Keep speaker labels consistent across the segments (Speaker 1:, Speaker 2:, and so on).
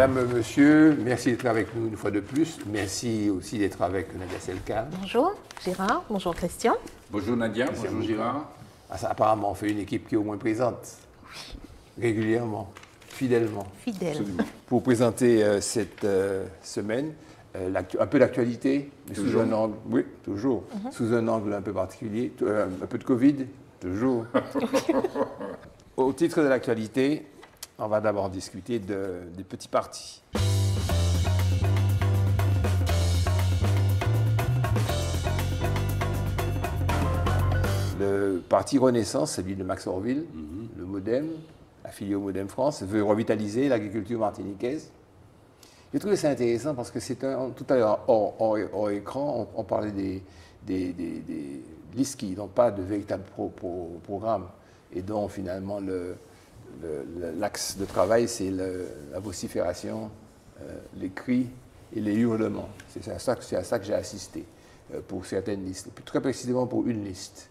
Speaker 1: Mesdames, Messieurs, merci d'être avec nous une fois de plus. Merci aussi d'être avec Nadia Selkan.
Speaker 2: Bonjour Gérard, bonjour Christian.
Speaker 3: Bonjour Nadia, bonjour Gérard.
Speaker 1: Apparemment, on fait une équipe qui est au moins présente, régulièrement, fidèlement.
Speaker 2: Fidèle.
Speaker 3: Absolument.
Speaker 1: Pour présenter cette semaine, un peu d'actualité, mais sous un angle, oui, toujours, sous un angle un peu particulier, un peu de Covid, toujours. Au titre de l'actualité, on va d'abord discuter des petits partis. Le parti Renaissance, celui de Max Orville, le MoDem, affilié au MoDem France, veut revitaliser l'agriculture martiniquaise. J'ai trouvé ça intéressant parce que tout à l'heure, hors écran, on parlait des listes qui n'ont pas de véritable programme et dont finalement l'axe de travail, c'est la vocifération, les cris et les hurlements. C'est à ça que j'ai assisté pour certaines listes, plus très précisément pour une liste.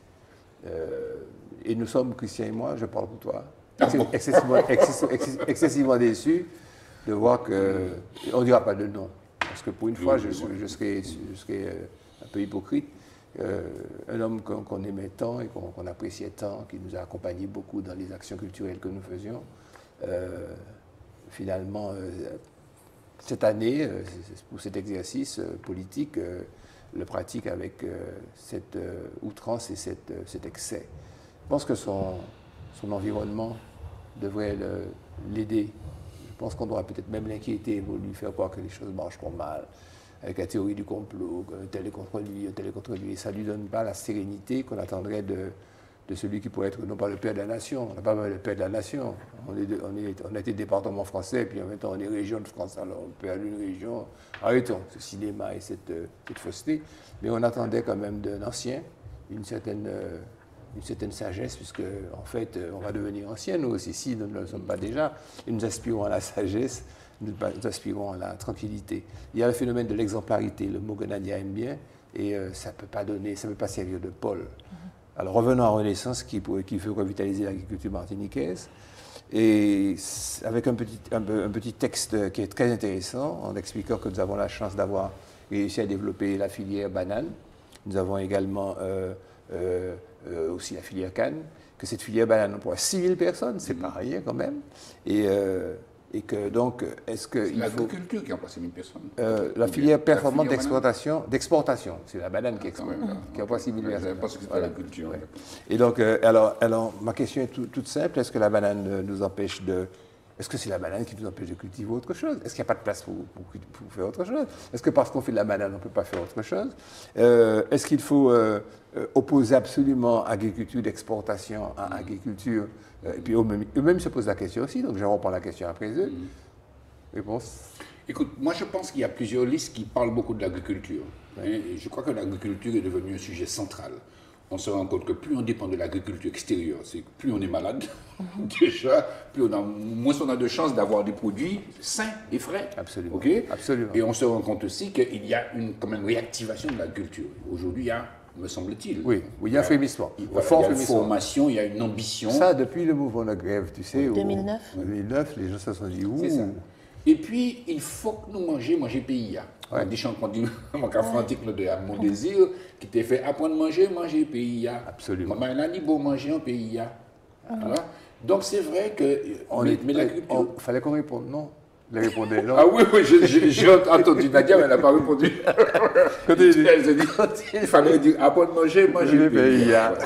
Speaker 1: Et nous sommes, Christian et moi, je parle pour toi, excessivement déçus de voir qu'on ne dira pas de nom. Parce que pour une fois, je serais un peu hypocrite. Un homme qu'on aimait tant et qu'on appréciait tant, qui nous a accompagnés beaucoup dans les actions culturelles que nous faisions, finalement, cette année, pour cet exercice politique, le pratique avec cette outrance et cet excès. Je pense que son environnement devrait l'aider. Je pense qu'on doit peut-être même l'inquiéter pour lui faire croire que les choses marchent trop mal, avec la théorie du complot, tel est contre lui, tel est contre lui. Et ça ne lui donne pas la sérénité qu'on attendrait de celui qui pourrait être, non pas le père de la nation. On n'a pas mal le père de la nation. On a été département français, puis en même temps on est région de France, alors on perd une région. Arrêtons ce cinéma et cette fausseté. Mais on attendait quand même d'un ancien une certaine sagesse, puisque en fait on va devenir anciens nous aussi, si nous ne le sommes pas déjà, et nous aspirons à la sagesse, nous aspirons à la tranquillité. Il y a le phénomène de l'exemplarité, le mot que Nadia aime bien, et ça ne peut pas servir de pôle. Alors revenons à Renaissance qui veut revitaliser l'agriculture martiniquaise, et avec un petit texte qui est très intéressant, en expliquant que nous avons la chance d'avoir réussi à développer la filière banane. Nous avons également aussi la filière canne, que cette filière banane emploie 6 000 personnes, c'est pas rien quand même, et que donc, est-ce que...
Speaker 3: C'est l'agriculture qui emploie 6 000 personnes.
Speaker 1: La filière performante d'exportation, c'est la banane qui emploie 6 000 personnes.
Speaker 3: Je pense que c'est pas l'agriculture.
Speaker 1: Ouais. Et donc, alors, ma question est toute simple, est-ce que la banane nous empêche de... Est-ce que c'est la banane qui nous empêche de cultiver autre chose? Est-ce qu'il n'y a pas de place pour faire autre chose? Est-ce que parce qu'on fait de la banane, on ne peut pas faire autre chose? Est-ce qu'il faut opposer absolument agriculture d'exportation à agriculture? Et puis eux-mêmes se posent la question aussi, donc je reprends la question après eux. Réponse?
Speaker 3: Écoute, moi je pense qu'il y a plusieurs listes qui parlent beaucoup de l'agriculture.
Speaker 1: Ouais.
Speaker 3: Et je crois que l'agriculture est devenue un sujet central. On se rend compte que plus on dépend de l'agriculture extérieure, c'est que plus on est malade, déjà, moins on a de chances d'avoir des produits sains et frais.
Speaker 1: Absolument.
Speaker 3: Okay?
Speaker 1: Absolument.
Speaker 3: Et on se rend compte aussi qu'il y a quand même une réactivation de l'agriculture. Aujourd'hui, il y a, me semble-t-il,
Speaker 1: Oui, il y a un frémissement.
Speaker 3: Il y a une formation, il y a une ambition.
Speaker 1: Ça, depuis le mouvement de grève, tu sais.
Speaker 2: 2009.
Speaker 1: En 2009, les gens se sont dit, ouh.
Speaker 3: C'est ça. Et puis, il faut que nous manger PIA.
Speaker 1: Ouais.
Speaker 3: On dit chanson du article de Mon Désir qui t'a fait apprendre à manger PIA.
Speaker 1: Absolument.
Speaker 3: Maman, elle a dit bon manger en PIA. Voilà. Donc, c'est vrai que. Mais l'agriculture.
Speaker 1: Il fallait qu'on réponde, non? Elle répondait, non?
Speaker 3: Ah oui, j'ai entendu Nadia, mais elle n'a pas répondu. Elle se dit, il fallait dire apprendre à manger PIA.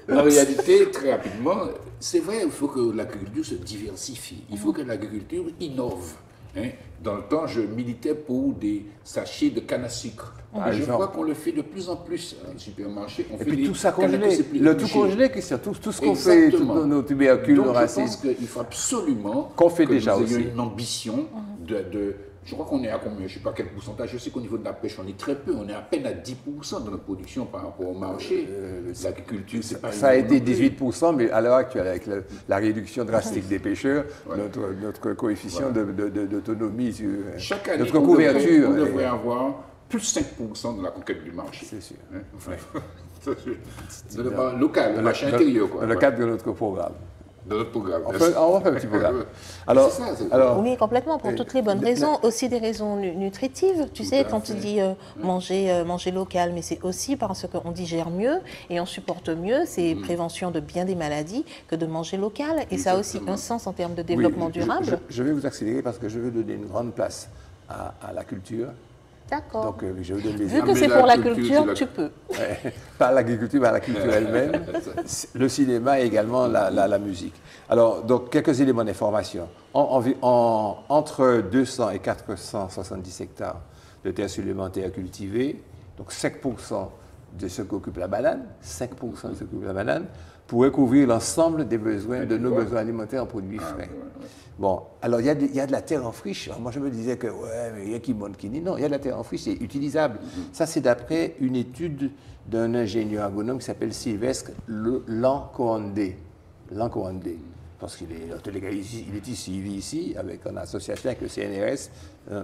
Speaker 3: En réalité, très rapidement, c'est vrai, il faut que l'agriculture se diversifie. Il faut que l'agriculture innove. Hein. Dans le temps, je militais pour des sachets de canne à sucre. Je crois qu'on le fait de plus en plus dans les supermarchés.
Speaker 1: Et puis tout ça congelé, le tout congelé, Christian, tout ce qu'on fait, tous nos tubercules, nos racines.
Speaker 3: Je pense qu'il faut absolument
Speaker 1: qu'on fait
Speaker 3: que
Speaker 1: déjà
Speaker 3: nous
Speaker 1: aussi.
Speaker 3: ayons une ambition de je crois qu'on est à combien, je ne sais pas quel pourcentage, je sais qu'au niveau de la pêche, on est très peu, on est à peine à 10% de notre production par rapport au marché. L'agriculture, c'est pas...
Speaker 1: Ça a été 18%, mais à l'heure actuelle, avec la réduction drastique des pêcheurs, notre coefficient d'autonomie,
Speaker 3: chaque année,
Speaker 1: notre couverture...
Speaker 3: on devrait avoir plus 5% de la conquête du marché.
Speaker 1: C'est sûr.
Speaker 3: Enfin, local, le marché intérieur. Quoi.
Speaker 1: Dans le cadre de notre programme.
Speaker 3: Dans notre programme.
Speaker 1: On va faire un petit programme. Alors,
Speaker 2: oui, complètement, pour toutes les bonnes raisons. Aussi des raisons nutritives. Tu sais, quand tu dis manger local, mais c'est aussi parce qu'on digère mieux et on supporte mieux. C'est prévention de bien des maladies que de manger local. Et ça a aussi un sens en termes de développement durable.
Speaker 1: Je vais vous accélérer parce que je veux donner une grande place à la culture.
Speaker 2: D'accord.
Speaker 1: Donc, je vous donne
Speaker 2: Vu que c'est pour la culture, tu peux.
Speaker 1: Pas l'agriculture, mais la culture elle-même. Le cinéma et également la musique. Alors, donc, quelques éléments d'information. Entre 200 et 470 hectares de terres supplémentaires cultivées, donc 5% de ce qu'occupe la banane, 5% de ce qu'occupe la banane, pourrait couvrir l'ensemble des besoins, de nos besoins alimentaires en produits frais. Bon, alors il y a de la terre en friche. Alors, moi je me disais que, ouais, mais il y a qui monte qui dit non, il y a de la terre en friche, c'est utilisable. Ça, c'est d'après une étude d'un ingénieur agronome qui s'appelle Sylvestre Lancoandé. Parce qu'il est, en tous les cas, il est ici, il vit ici, en association avec le CNRS.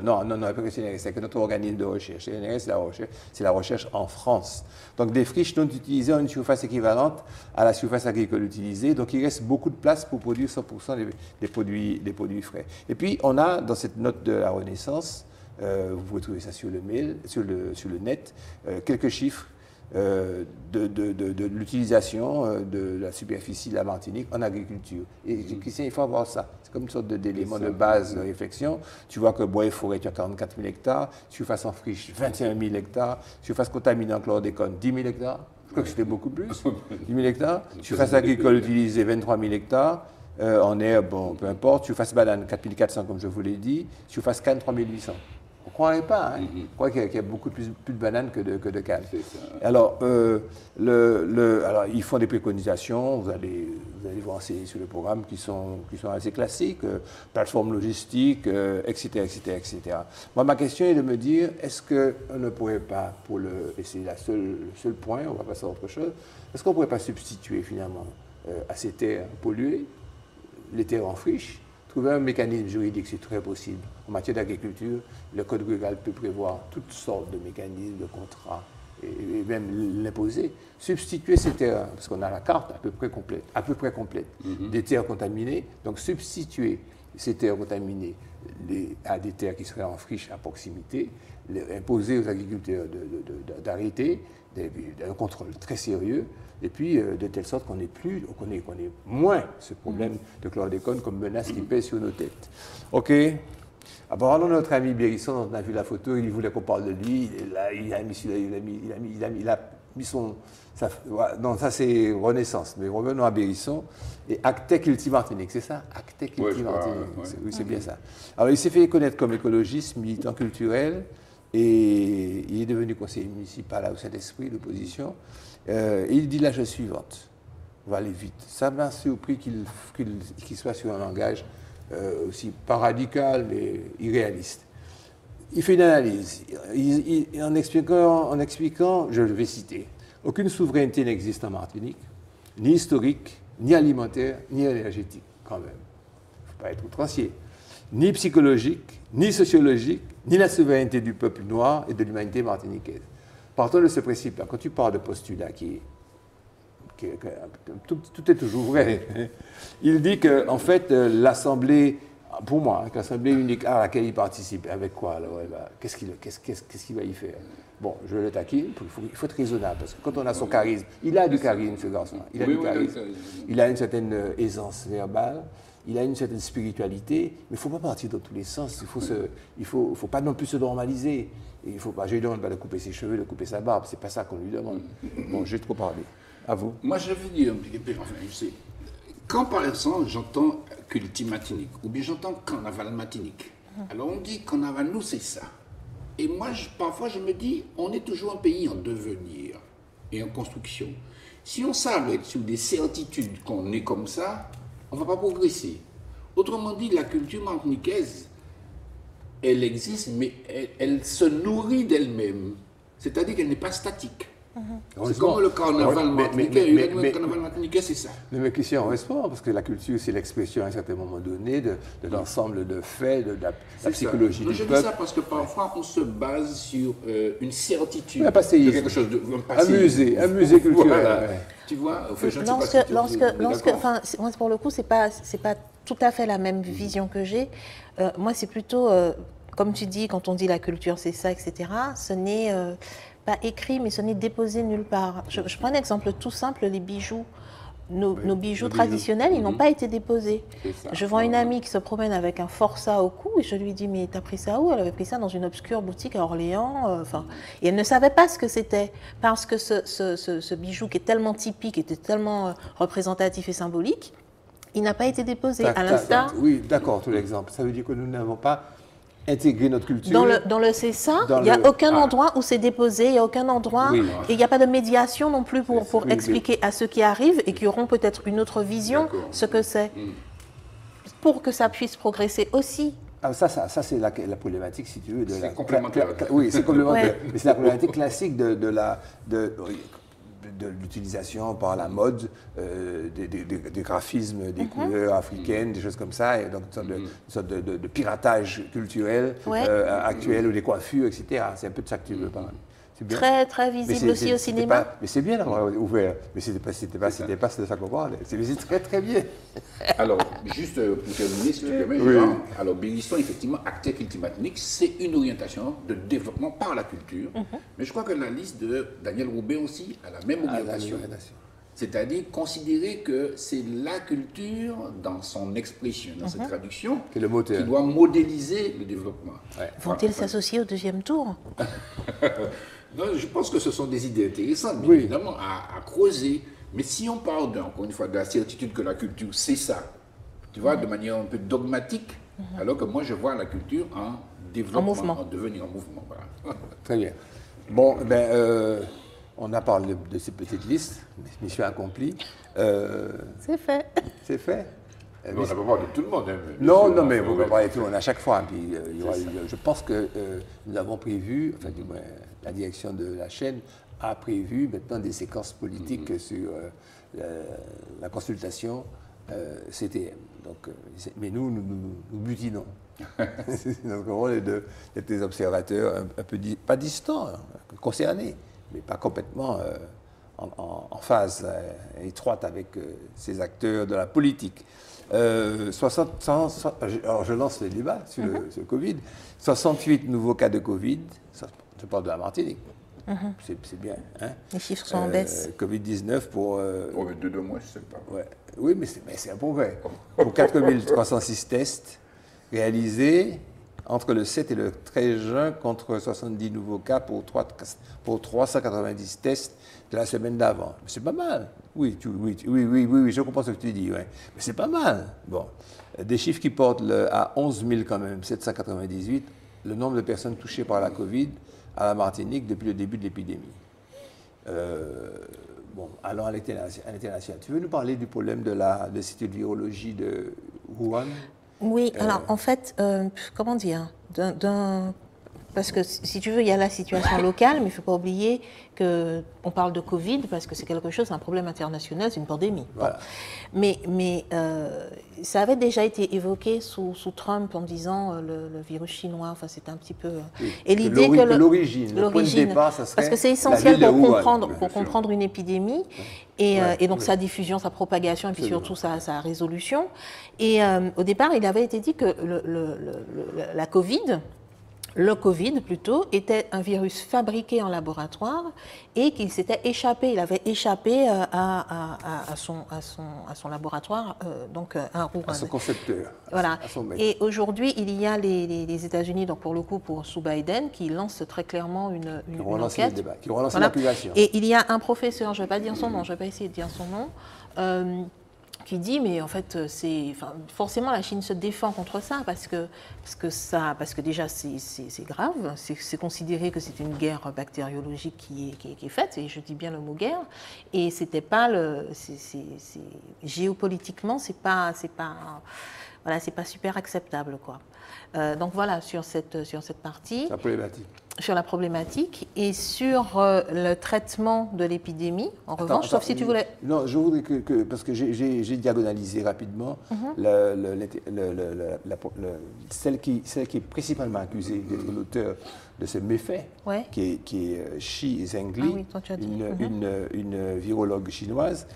Speaker 1: Non, pas que le CNRS, c'est notre organisme de recherche. CNRS, c'est la recherche en France. Donc, des friches non utilisées ont une surface équivalente à la surface agricole utilisée. Donc, il reste beaucoup de place pour produire 100% des produits frais. Et puis, on a, dans cette note de la Renaissance, vous pouvez trouver ça sur le mail, sur le net, quelques chiffres de l'utilisation de la superficie de la Martinique en agriculture. Et Christian, il faut avoir ça. C'est comme une sorte d'élément de base de réflexion. Tu vois que bois et forêt, tu as 44 000 hectares, surface en friche, 21 000 hectares, surface contaminée en chlordécone, 10 000 hectares. Je crois que c'était beaucoup plus, 10 000 hectares. Surface agricole utilisée, 23 000 hectares. En herbe, bon, peu importe. Surface banane, 4 400, comme je vous l'ai dit. Surface canne, 3 800. On ne croirait pas, hein. On croit qu'il y a beaucoup plus de bananes que de cannes. Alors, alors, ils font des préconisations, vous allez vous renseigner sur le programme qui sont assez classiques, plateforme logistique, etc., etc., etc. Moi, ma question est de me dire, est-ce qu'on ne pourrait pas, et c'est le seul point, on va passer à autre chose, est-ce qu'on ne pourrait pas substituer finalement à ces terres polluées, les terres en friche, trouver un mécanisme juridique, c'est très possible. En matière d'agriculture, le Code rural peut prévoir toutes sortes de mécanismes, de contrats, et même l'imposer. Substituer ces terres, parce qu'on a la carte à peu près complète des terres contaminées, donc substituer ces terres contaminées à des terres qui seraient en friche à proximité, imposer aux agriculteurs d'arrêter, un contrôle très sérieux, et puis de telle sorte qu'on ait moins ce problème de chlordécone comme menace qui pèse sur nos têtes. OK. Alors, notre ami Bérisson, on a vu la photo, il voulait qu'on parle de lui, il a mis son... non, ça c'est Renaissance, mais revenons à Bérisson. Et Actec Ilti Martinique, c'est ça? Actec Ilti Martinique, oui, c'est bien ça. Alors, il s'est fait connaître comme écologiste, militant culturel, et il est devenu conseiller municipal au Saint-Esprit d'opposition. Il dit la chose suivante, on va aller vite. Ça m'a surpris qu'il soit sur un langage aussi pas radical, mais irréaliste. Il fait une analyse, en expliquant, je le vais citer, aucune souveraineté n'existe en Martinique, ni historique, ni alimentaire, ni énergétique, quand même. Il ne faut pas être outrancier. Ni psychologique, ni sociologique, ni la souveraineté du peuple noir et de l'humanité martiniquaise. Partons de ce principe-là. Quand tu parles de postulat tout est toujours vrai. Il dit que, en fait, l'Assemblée, pour moi, l'Assemblée unique à laquelle il participe, avec quoi alors, qu'est-ce qu'il va y faire? Bon, je le taquine, il faut être raisonnable, parce que quand on a son charisme, il a du charisme, ce garçon. Il a du charisme. Il a une certaine aisance verbale, il a une certaine spiritualité, mais il ne faut pas partir dans tous les sens. Il faut pas non plus se normaliser. Il faut pas, je lui demande pas de couper ses cheveux, de couper sa barbe, c'est pas ça qu'on lui demande. Bon, j'ai trop parlé. À vous.
Speaker 3: Moi, je veux dire, enfin, je sais, quand par exemple j'entends Culti Martinique, ou bien j'entends Carnaval Martinique, alors on dit Carnaval, nous c'est ça. Et moi, parfois je me dis, on est toujours un pays en devenir et en construction. Si on s'arrête sur des certitudes qu'on est comme ça, on ne va pas progresser. Autrement dit, la culture martiniquaise, elle existe, mais elle se nourrit d'elle-même. C'est-à-dire qu'elle n'est pas statique. C'est comme le carnaval martiniquais. Le carnaval martiniquais, c'est ça.
Speaker 1: Mais Christian, on répond, parce que la culture, c'est l'expression à un certain moment donné de l'ensemble de faits, de la psychologie du peuple.
Speaker 3: Je dis ça parce que parfois, on se base sur une certitude.
Speaker 1: Un passéisme.
Speaker 3: Quelque chose de
Speaker 1: un musée culturel.
Speaker 3: Voilà.
Speaker 1: Ouais.
Speaker 3: Tu vois, enfin, je ne sais pas si
Speaker 2: moi, pour le coup, c'est pas tout à fait la même vision que j'ai. Moi, c'est plutôt, comme tu dis, quand on dit la culture, c'est ça, etc., ce n'est pas écrit, mais ce n'est déposé nulle part. Je prends un exemple tout simple, les bijoux. Nos bijoux traditionnels, ils n'ont pas été déposés. Je vois une amie qui se promène avec un forçat au cou et je lui dis, mais t'as pris ça où? Elle avait pris ça dans une obscure boutique à Orléans. Et elle ne savait pas ce que c'était. Parce que ce bijou qui est tellement typique, qui était tellement représentatif et symbolique, il n'a pas été déposé. À l'instar.
Speaker 1: Oui, d'accord, tout l'exemple. Ça veut dire que nous n'avons pas intégrer notre culture.
Speaker 2: Dans le c'est ça, il n'y a aucun endroit où c'est déposé, il n'y a aucun endroit, et il n'y a pas de médiation non plus pour expliquer à ceux qui arrivent et qui auront peut-être une autre vision ce que c'est, pour que ça puisse progresser aussi.
Speaker 1: Ah, ça c'est la problématique, si tu veux.
Speaker 3: C'est complémentaire.
Speaker 1: Oui, c'est complémentaire. Mais c'est la problématique classique de l'utilisation par la mode des graphismes, des couleurs africaines, des choses comme ça, et donc une sorte de piratage culturel actuel, ou des coiffures, etc. C'est un peu de ça que tu veux parler.
Speaker 2: Très, très visible aussi au cinéma.
Speaker 1: Mais c'est bien d'avoir ouvert, mais c'était pas de ça qu'on parlait. C'est très, très bien.
Speaker 3: Alors, juste pour terminer, si tu permets, alors Bélisson, effectivement, acteur climatique, c'est une orientation de développement par la culture. Mais je crois que la liste de Daniel Roubaix aussi a la même orientation. C'est-à-dire considérer que c'est la culture, dans son expression, dans cette traduction, qui doit modéliser le développement.
Speaker 2: Vont-ils s'associer au deuxième tour?
Speaker 3: Non, je pense que ce sont des idées intéressantes, bien évidemment, à creuser. Mais si on parle, encore une fois, de la certitude que la culture, c'est ça, tu vois, de manière un peu dogmatique, alors que moi, je vois la culture en développement, en devenir en mouvement. Voilà.
Speaker 1: Très bien. Bon, on a parlé de ces petites listes, mission accomplie.
Speaker 2: C'est fait.
Speaker 1: C'est fait.
Speaker 3: Mais on n'a pas parlé de tout le monde. Hein,
Speaker 1: non, mais vous ne pouvez pas parler de tout le monde à chaque fois. Puis, je pense que nous avons prévu, enfin, du moins, la direction de la chaîne a prévu maintenant des séquences politiques sur la consultation CTM. Donc, mais nous butinons. Notre rôle est d'être des observateurs un peu, pas distants, concernés, mais pas complètement en phase étroite avec ces acteurs de la politique. Alors je lance les débats sur le Covid. 68 nouveaux cas de Covid, je parle de la Martinique. C'est bien. Hein?
Speaker 2: Les chiffres sont en baisse.
Speaker 1: Covid-19 pour...
Speaker 3: de 2 mois, je ne sais pas.
Speaker 1: Ouais. Oui, mais c'est un progrès. Pour 4306 tests réalisés entre le 7 et le 13 juin, contre 70 nouveaux cas pour 390 tests de la semaine d'avant. C'est pas mal. Oui, je comprends ce que tu dis. Ouais. Mais c'est pas mal. Bon. Des chiffres qui portent à 11 000 quand même, 798, le nombre de personnes touchées par la Covid à la Martinique depuis le début de l'épidémie. Bon, allons à l'international. Tu veux nous parler du problème de l'Institut de virologie de Wuhan?
Speaker 2: Oui, alors en fait, comment dire, parce que si tu veux, il y a la situation locale, mais il ne faut pas oublier qu'on parle de Covid parce que c'est quelque chose, un problème international, c'est une pandémie. Voilà. Mais ça avait déjà été évoqué sous Trump en disant le virus chinois, enfin c'était un petit peu...
Speaker 1: Et l'idée que l'origine, le point de départ, ça serait
Speaker 2: parce que c'est essentiel pour comprendre une épidémie et donc sa diffusion, sa propagation et puis surtout sa résolution. Et au départ, il avait été dit que le Covid plutôt, était un virus fabriqué en laboratoire et qu'il s'était échappé, il avait échappé à son laboratoire, donc à Wuhan.
Speaker 1: À son concepteur.
Speaker 2: Voilà. Et aujourd'hui, il y a les États-Unis, donc pour le coup, sous Biden, qui lancent très clairement une enquête.
Speaker 1: Qui relance l'accusation.
Speaker 2: Et il y a un professeur, je ne vais pas dire son nom, je ne vais pas essayer de dire son nom, qui dit mais en fait forcément la Chine se défend contre ça parce que déjà c'est grave, c'est considéré que c'est une guerre bactériologique qui est faite, et je dis bien le mot guerre, et c'était pas géopolitiquement c'est pas super acceptable quoi. Donc voilà sur cette partie.
Speaker 1: C'est problématique.
Speaker 2: sur la problématique et sur le traitement de l'épidémie, en revanche, sauf si tu voulais...
Speaker 1: Non, je voudrais parce que j'ai diagonalisé rapidement celle qui est principalement accusée d'être l'auteur de ce méfait, qui est Shi Zhengli, une virologue chinoise.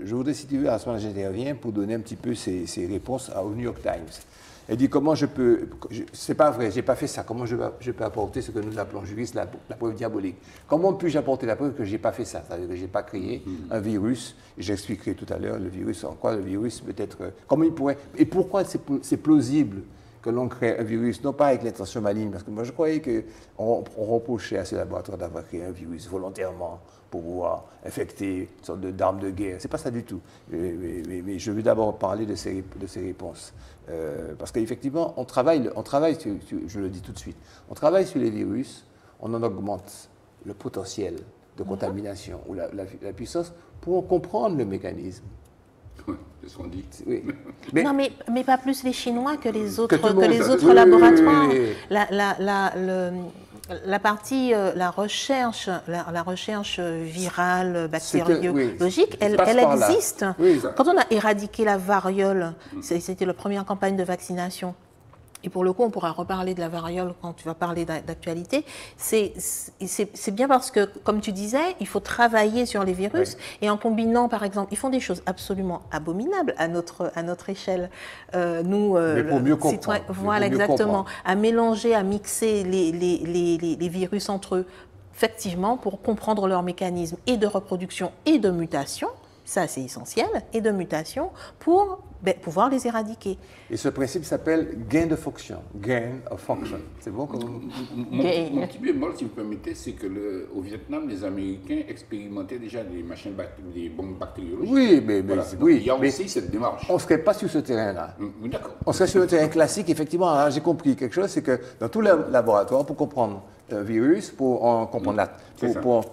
Speaker 1: Je voudrais, si tu veux, à ce moment-là, j'interviens pour donner un petit peu ses réponses au New York Times. Elle dit comment je peux, c'est pas vrai, j'ai pas fait ça, comment je peux apporter ce que nous appelons juristes la preuve diabolique. Comment puis-je apporter la preuve que j'ai pas fait ça, c'est-à-dire que j'ai pas créé un virus, j'expliquerai tout à l'heure le virus, en quoi le virus peut être, comment il pourrait, et pourquoi c'est plausible que l'on crée un virus, non pas avec l'intention maligne, parce que moi je croyais qu'on reprochait à ce laboratoire d'avoir créé un virus volontairement pour pouvoir infecter une sorte d'arme de guerre. C'est pas ça du tout. Mais je veux d'abord parler de ces réponses. Parce qu'effectivement, on travaille je le dis tout de suite, on travaille sur les virus, on en augmente le potentiel de contamination ou la puissance pour comprendre le mécanisme.
Speaker 3: C'est ce qu'on dit.
Speaker 1: Oui.
Speaker 2: Non, mais pas plus les Chinois que les autres, laboratoires. La partie, la recherche virale, bactériologique, elle existe.
Speaker 1: Oui,
Speaker 2: quand on a éradiqué la variole, c'était la première campagne de vaccination. Et pour le coup, on pourra reparler de la variole quand tu vas parler d'actualité. C'est bien parce que, comme tu disais, il faut travailler sur les virus et en combinant, par exemple, ils font des choses absolument abominables à notre échelle.
Speaker 1: Mais pour mieux comprendre.
Speaker 2: Voilà, exactement. À mélanger, à mixer les virus entre eux, effectivement, pour comprendre leur mécanisme et de reproduction et de mutation. Ça, c'est essentiel, et de mutation pour pouvoir les éradiquer.
Speaker 1: Et ce principe s'appelle gain de fonction. Gain of function. C'est bon comme...
Speaker 3: Mon petit bémol, si vous permettez, c'est qu'au Vietnam, les Américains expérimentaient déjà des bombes bactériologiques.
Speaker 1: Oui, mais
Speaker 3: il y a aussi cette démarche.
Speaker 1: On ne serait pas sur ce terrain-là.
Speaker 3: Oui, d'accord.
Speaker 1: On serait sur le terrain classique, effectivement. Alors, j'ai compris quelque chose, c'est que dans tout le laboratoire, pour comprendre un virus, pour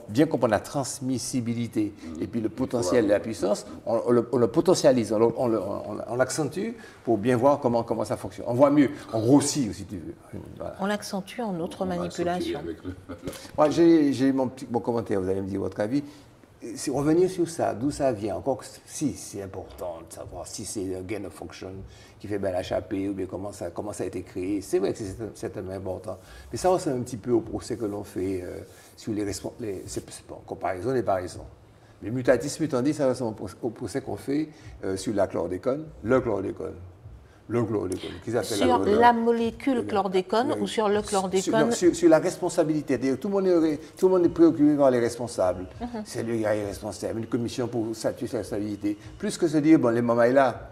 Speaker 1: bien comprendre la transmissibilité et puis le potentiel de la puissance, on le potentialise, on l'accentue pour bien voir comment ça fonctionne. On voit mieux, on grossit, si tu veux. Voilà.
Speaker 2: On l'accentue en autre manipulation.
Speaker 1: J'ai mon commentaire, vous allez me dire votre avis. C'est revenir sur ça, d'où ça vient. Encore que si c'est important de savoir si c'est un gain of function qui fait bien échapper ou bien comment ça a été créé. C'est vrai que c'est certainement important. Mais ça ressemble un petit peu au procès que l'on fait sur c'est pas comparaison des paraisons. Les mutatis mutandis, ça ressemble au procès qu'on fait sur la chlordécone, le chlordécone, qu'ils appellent
Speaker 2: sur la molécule chlordécone ou sur le chlordécone?
Speaker 1: Sur la responsabilité. Tout le monde est préoccupé par les responsables. C'est lui qui est responsable. Une commission pour statuer sur la responsabilité. Plus que se dire, bon, les mamans est là.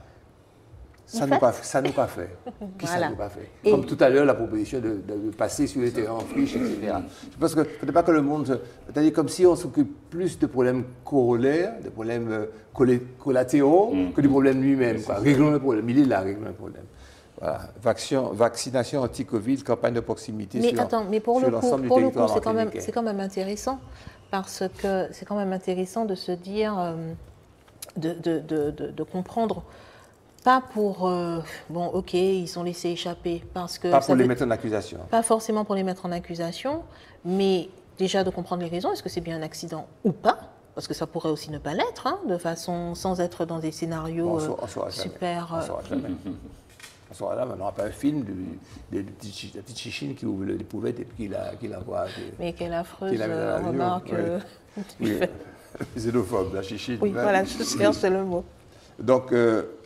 Speaker 1: Ça nous pas fait. Qui ça nous pas fait? Comme tout à l'heure, la proposition de passer sur les terrains en friche, etc. Je pense que il ne faudrait pas que le monde... C'est-à-dire comme si on s'occupe plus de problèmes corollaires, de problèmes collatéraux, que du problème lui-même. Réglons le problème. Il est là, réglons le problème. Voilà. Vaccination anti-Covid, campagne de proximité
Speaker 2: mais pour le coup, c'est quand même intéressant, parce que c'est quand même intéressant de se dire, de comprendre. Pas pour, ok, ils sont laissés échapper. Parce que
Speaker 1: pas pour les mettre en accusation.
Speaker 2: Pas forcément pour les mettre en accusation, mais déjà de comprendre les raisons. Est-ce que c'est bien un accident ou pas? Parce que ça pourrait aussi ne pas l'être, de façon, sans être dans des scénarios super...
Speaker 1: On ne saura jamais. On saura jamais. On n'aura pas un film de petite chichine qui ouvre les pouvettes et puis qui la voit.
Speaker 2: Mais quelle affreuse remarque.
Speaker 1: Xénophobe, la chichine.
Speaker 2: Oui, voilà, je cherche le mot.
Speaker 1: Donc,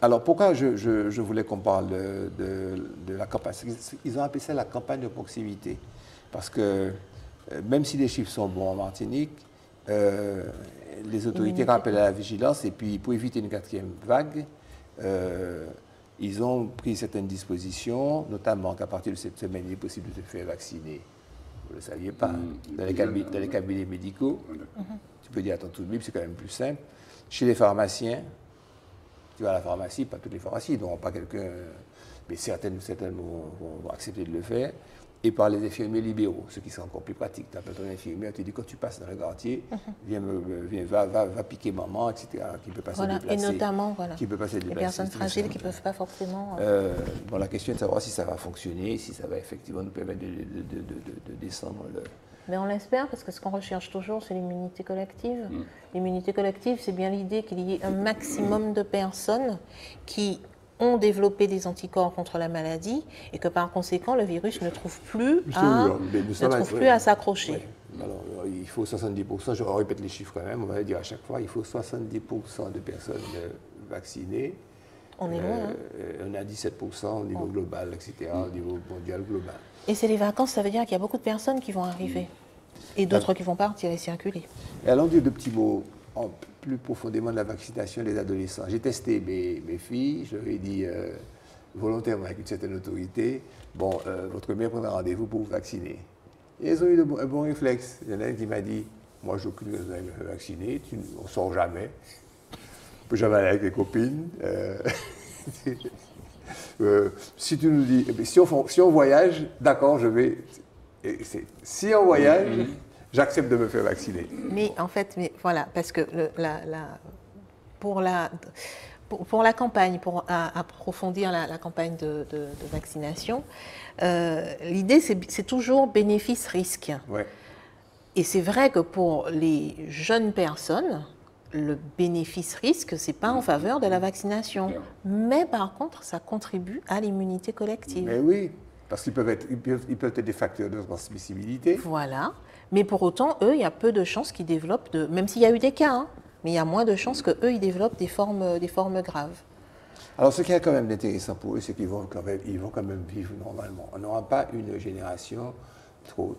Speaker 1: alors pourquoi je voulais qu'on parle de la campagne? Ils ont appelé ça la campagne de proximité. Parce que même si les chiffres sont bons en Martinique, les autorités rappellent à la vigilance et puis pour éviter une quatrième vague, ils ont pris certaines dispositions, notamment qu'à partir de cette semaine, il est possible de se faire vacciner. Vous ne le saviez pas, dans les cabinets médicaux. Tu peux dire à ton tour de Bible, c'est quand même plus simple. Chez les pharmaciens, tu vas à la pharmacie, pas toutes les pharmacies n'auront pas quelqu'un, mais certaines vont accepter de le faire. et par les infirmiers libéraux, ce qui serait encore plus pratique. Tu appelles ton infirmier, tu dis quand tu passes dans le quartier, va piquer maman, etc., qui peut pas se déplacer.
Speaker 2: Et notamment,
Speaker 1: qui peut pas se déplacer,
Speaker 2: les personnes fragiles qui ne peuvent pas forcément...
Speaker 1: Bon, la question est de savoir si ça va fonctionner, si ça va effectivement nous permettre de descendre le...
Speaker 2: Mais on l'espère, parce que ce qu'on recherche toujours, c'est l'immunité collective. L'immunité collective, c'est bien l'idée qu'il y ait un maximum de personnes qui ont développé des anticorps contre la maladie et que par conséquent, le virus ne trouve plus à s'accrocher.
Speaker 1: Ouais. Alors, il faut 70%, je répète les chiffres quand même, on va dire à chaque fois, il faut 70% de personnes vaccinées.
Speaker 2: On est loin.
Speaker 1: On a 17% au niveau global, etc., au niveau mondial global.
Speaker 2: Et c'est les vacances, ça veut dire qu'il y a beaucoup de personnes qui vont arriver et d'autres qui vont partir et circuler.
Speaker 1: Et allons dire deux petits mots plus profondément de la vaccination des adolescents. J'ai testé mes filles, je leur ai dit volontairement avec une certaine autorité, bon, votre mère prendra rendez-vous pour vous vacciner. Et elles ont eu un bon réflexe. Il y en a un qui m'a dit, moi j'ai aucune raison de me faire vacciner, on ne sort jamais, on ne peut jamais aller avec les copines. Si tu nous dis, si on voyage, d'accord, je vais. Si on voyage, j'accepte de me faire vacciner.
Speaker 2: Mais en fait, voilà, parce que pour la campagne, pour approfondir la campagne de vaccination, l'idée c'est toujours bénéfice-risque.
Speaker 1: Ouais.
Speaker 2: Et c'est vrai que pour les jeunes personnes, le bénéfice-risque, ce n'est pas en faveur de la vaccination. Mais par contre, ça contribue à l'immunité collective.
Speaker 1: Mais oui, parce qu'ils peuvent être des facteurs de transmissibilité.
Speaker 2: Voilà. Mais pour autant, eux, il y a peu de chances qu'ils développent, même s'il y a eu des cas, mais il y a moins de chances qu'eux, ils développent des formes graves.
Speaker 1: Alors, ce qui est quand même intéressant pour eux, c'est qu'ils vont quand même vivre normalement. On n'aura pas une génération trop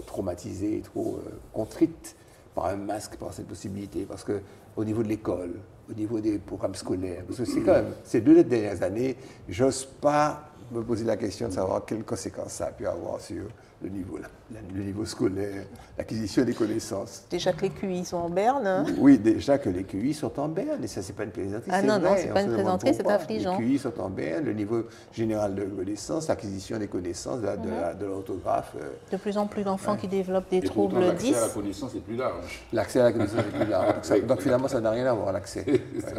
Speaker 1: traumatisée, trop contrite par un masque, par cette possibilité. Parce qu'au niveau de l'école, au niveau des programmes scolaires, parce que c'est quand même, ces 2 dernières années, j'ose pas me poser la question de savoir quelles conséquences ça a pu avoir sur le niveau scolaire, l'acquisition des connaissances.
Speaker 2: Déjà que les QI sont en berne. Hein.
Speaker 1: Oui, déjà que les QI sont en berne, et ça, c'est pas une plaisanterie.
Speaker 2: Ah non, c'est pas une plaisanterie, c'est affligeant.
Speaker 1: Les QI sont en berne, le niveau général de connaissances, l'acquisition des connaissances, de l'orthographe.
Speaker 2: De plus en plus d'enfants qui développent des troubles 10.
Speaker 3: L'accès à la connaissance est plus large.
Speaker 1: L'accès à la connaissance est plus large. Donc finalement, ça n'a rien à voir, l'accès.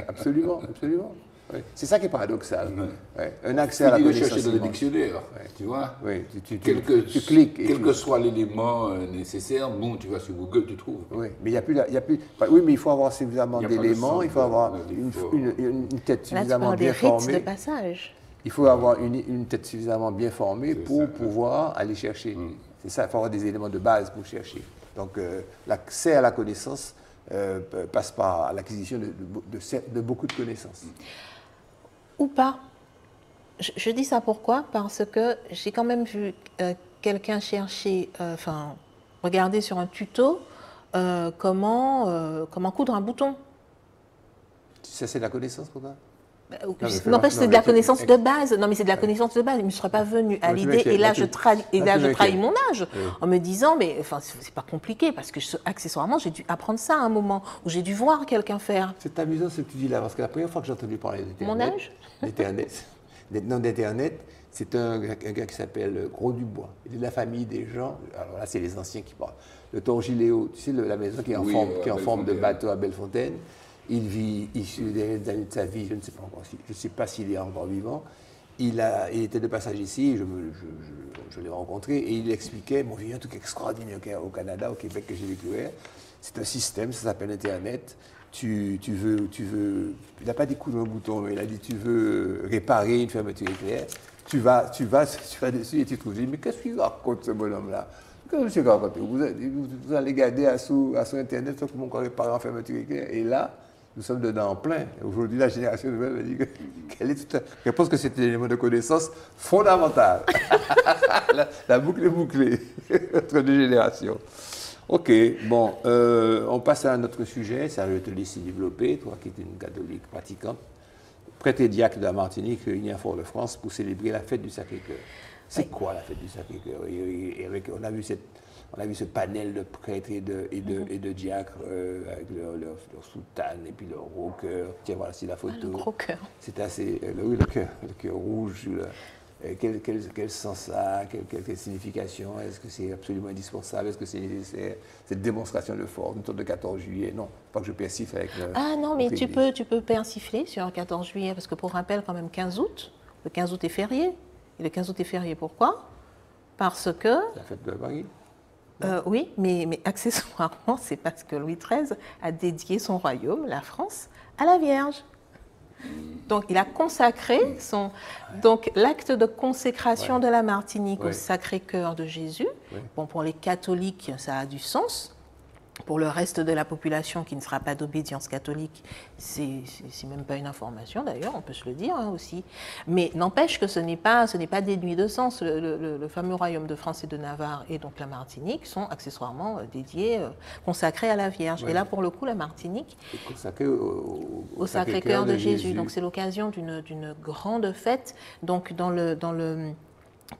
Speaker 1: Absolument, absolument. Oui. C'est ça qui est paradoxal. Ouais. Un accès à la connaissance.
Speaker 3: Chercher dans le dictionnaire, tu vois.
Speaker 1: Oui, tu
Speaker 3: cliques. Quel que soit l'élément nécessaire, bon, tu vas sur Google, tu trouves.
Speaker 1: Oui, mais il n'y a plus. Oui, mais il faut avoir suffisamment d'éléments, il faut avoir une tête suffisamment bien formée.
Speaker 2: De passage.
Speaker 1: Il faut avoir une tête suffisamment bien formée pour pouvoir aller chercher. C'est ça, il faut avoir des éléments de base pour chercher. Donc, l'accès à la connaissance passe par l'acquisition de beaucoup de connaissances.
Speaker 2: Ou pas. Je dis ça pourquoi? Parce que j'ai quand même vu quelqu'un chercher, regarder sur un tuto comment coudre un bouton.
Speaker 1: Ça, c'est de la connaissance pour toi?
Speaker 2: N'empêche, c'est de la connaissance de base. Non, mais c'est de la connaissance de base. Il ne me serait pas venu à l'idée. Et là, je trahis mon âge en me disant, mais enfin, c'est pas compliqué parce que accessoirement, j'ai dû apprendre ça à un moment où j'ai dû voir quelqu'un faire.
Speaker 1: C'est amusant ce que tu dis là, parce que la première fois que j'ai entendu parler d'Internet.
Speaker 2: Mon âge
Speaker 1: d'Internet, c'est un gars qui s'appelle Gros Dubois. Il est de la famille des gens. Alors là, c'est les anciens qui parlent. Le Torgiléo, tu sais, la maison qui est en forme de bateau à Bellefontaine. Il vit issu des années de sa vie, je ne sais pas encore, je ne sais pas s'il est encore vivant. Il était de passage ici, je l'ai rencontré et il expliquait, mon vieux, un truc extraordinaire au Canada, au Québec que j'ai découvert. C'est un système, ça s'appelle Internet. Il n'a pas dit coudre un bouton, mais il a dit tu veux réparer une fermeture éclair. Tu vas dessus et tu trouves. Je dis, mais qu'est-ce qu'il raconte ce bonhomme-là? Qu'est-ce qu'il raconte? Vous allez garder à sous Internet, sauf que mon corps réparer en fermeture éclair. Et là, nous sommes dedans en plein. Aujourd'hui, la génération nouvelle me dit je pense que c'est un élément de connaissance fondamental. la boucle est bouclée entre 2 générations. Ok, bon, on passe à un autre sujet. Ça, je vais te laisser développer, toi qui es une catholique pratiquante. Prêtre diacre de la Martinique réuni à Fort-de-France pour célébrer la fête du Sacré-Cœur. C'est quoi la fête du Sacré-Cœur? On a vu ce panel de prêtres et de diacres avec leur soutane et puis leur gros cœur. Tiens, voilà, c'est la photo.
Speaker 2: Le gros cœur.
Speaker 1: C'est assez. Oui, le cœur rouge. Quel sens ça a, quelle signification? Est-ce que c'est absolument indispensable? Est-ce que c'est nécessaire? Cette démonstration de force, autour de 14 juillet? Non, pas que je persifle avec le...
Speaker 2: Ah non, mais tu peux persifler sur le 14 juillet, parce que pour rappel, quand même, 15 août, le 15 août est férié. Et le 15 août est férié, pourquoi? Parce que...
Speaker 1: La fête de Paris.
Speaker 2: Oui, mais accessoirement, c'est parce que Louis XIII a dédié son royaume, la France, à la Vierge. Donc, il a consacré donc l'acte de consécration de la Martinique au Sacré-Cœur de Jésus. Bon, pour les catholiques, ça a du sens. Pour le reste de la population qui ne sera pas d'obédience catholique, c'est même pas une information d'ailleurs, on peut se le dire aussi. Mais n'empêche que ce n'est pas dénué de sens. Le fameux royaume de France et de Navarre et donc la Martinique sont accessoirement dédiés, consacrés à la Vierge. Et là, pour le coup, la Martinique
Speaker 1: est consacrée au
Speaker 2: Sacré-Cœur de Jésus. Donc c'est l'occasion d'une grande fête. Donc dans le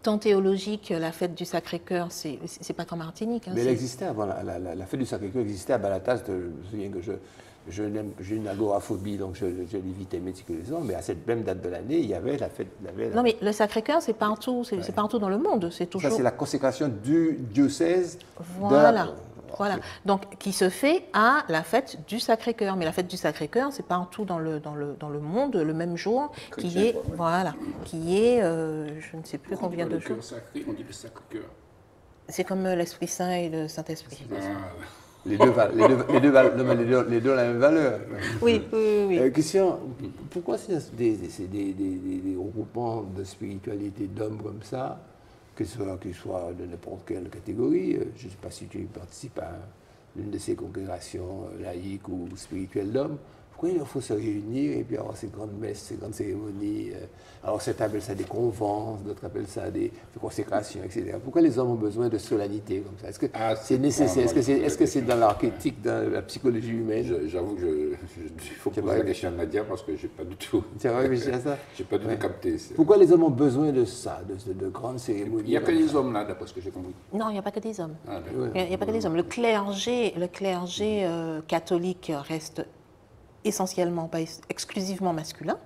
Speaker 2: temps théologique, la fête du Sacré-Cœur, c'est pas qu'en Martinique.
Speaker 1: Mais elle existait avant, la fête du Sacré-Cœur existait à Balatas. Je me souviens que j'ai une agoraphobie, donc je l'évitais méticuleusement, mais à cette même date de l'année, il y avait la fête.
Speaker 2: Non, mais le Sacré-Cœur, c'est partout, c'est partout dans le monde. C'est toujours...
Speaker 1: Ça, c'est la consécration du diocèse.
Speaker 2: Voilà. Voilà, donc qui se fait à la fête du Sacré-Cœur. Mais la fête du Sacré-Cœur, c'est partout dans le monde, le même jour, qui est, je ne sais plus combien de jours.
Speaker 3: Sacré, on dit le Sacré-Cœur.
Speaker 2: C'est comme l'Esprit Saint et le Saint-Esprit.
Speaker 1: Les deux ont la même valeur.
Speaker 2: Oui.
Speaker 1: Christian, pourquoi c'est des regroupements de spiritualité d'hommes comme ça, qu'ils soient de n'importe quelle catégorie? Je ne sais pas si tu participes à l'une de ces congrégations laïques ou spirituelles d'hommes. Pourquoi il faut se réunir et puis avoir ces grandes messes, ces grandes cérémonies? Alors certains appellent ça des convents, d'autres appellent ça des consécrations, etc. Pourquoi les hommes ont besoin de solennité comme ça? Est-ce que c'est nécessaire? Est-ce que c'est dans l'archétype, dans la psychologie humaine?
Speaker 3: J'avoue que il faut poser la question à Nadia parce que je n'ai pas du tout...
Speaker 1: Tu as réfléchi à ça?
Speaker 3: Je n'ai pas du tout capté.
Speaker 1: Pourquoi les hommes ont besoin de ça, de grandes cérémonies?
Speaker 3: Il n'y a que des hommes là, d'après ce que j'ai compris.
Speaker 2: Non, il n'y a pas que des hommes.
Speaker 3: Il
Speaker 2: n'y a pas que des hommes. Le clergé catholique reste essentiellement, pas exclusivement masculin,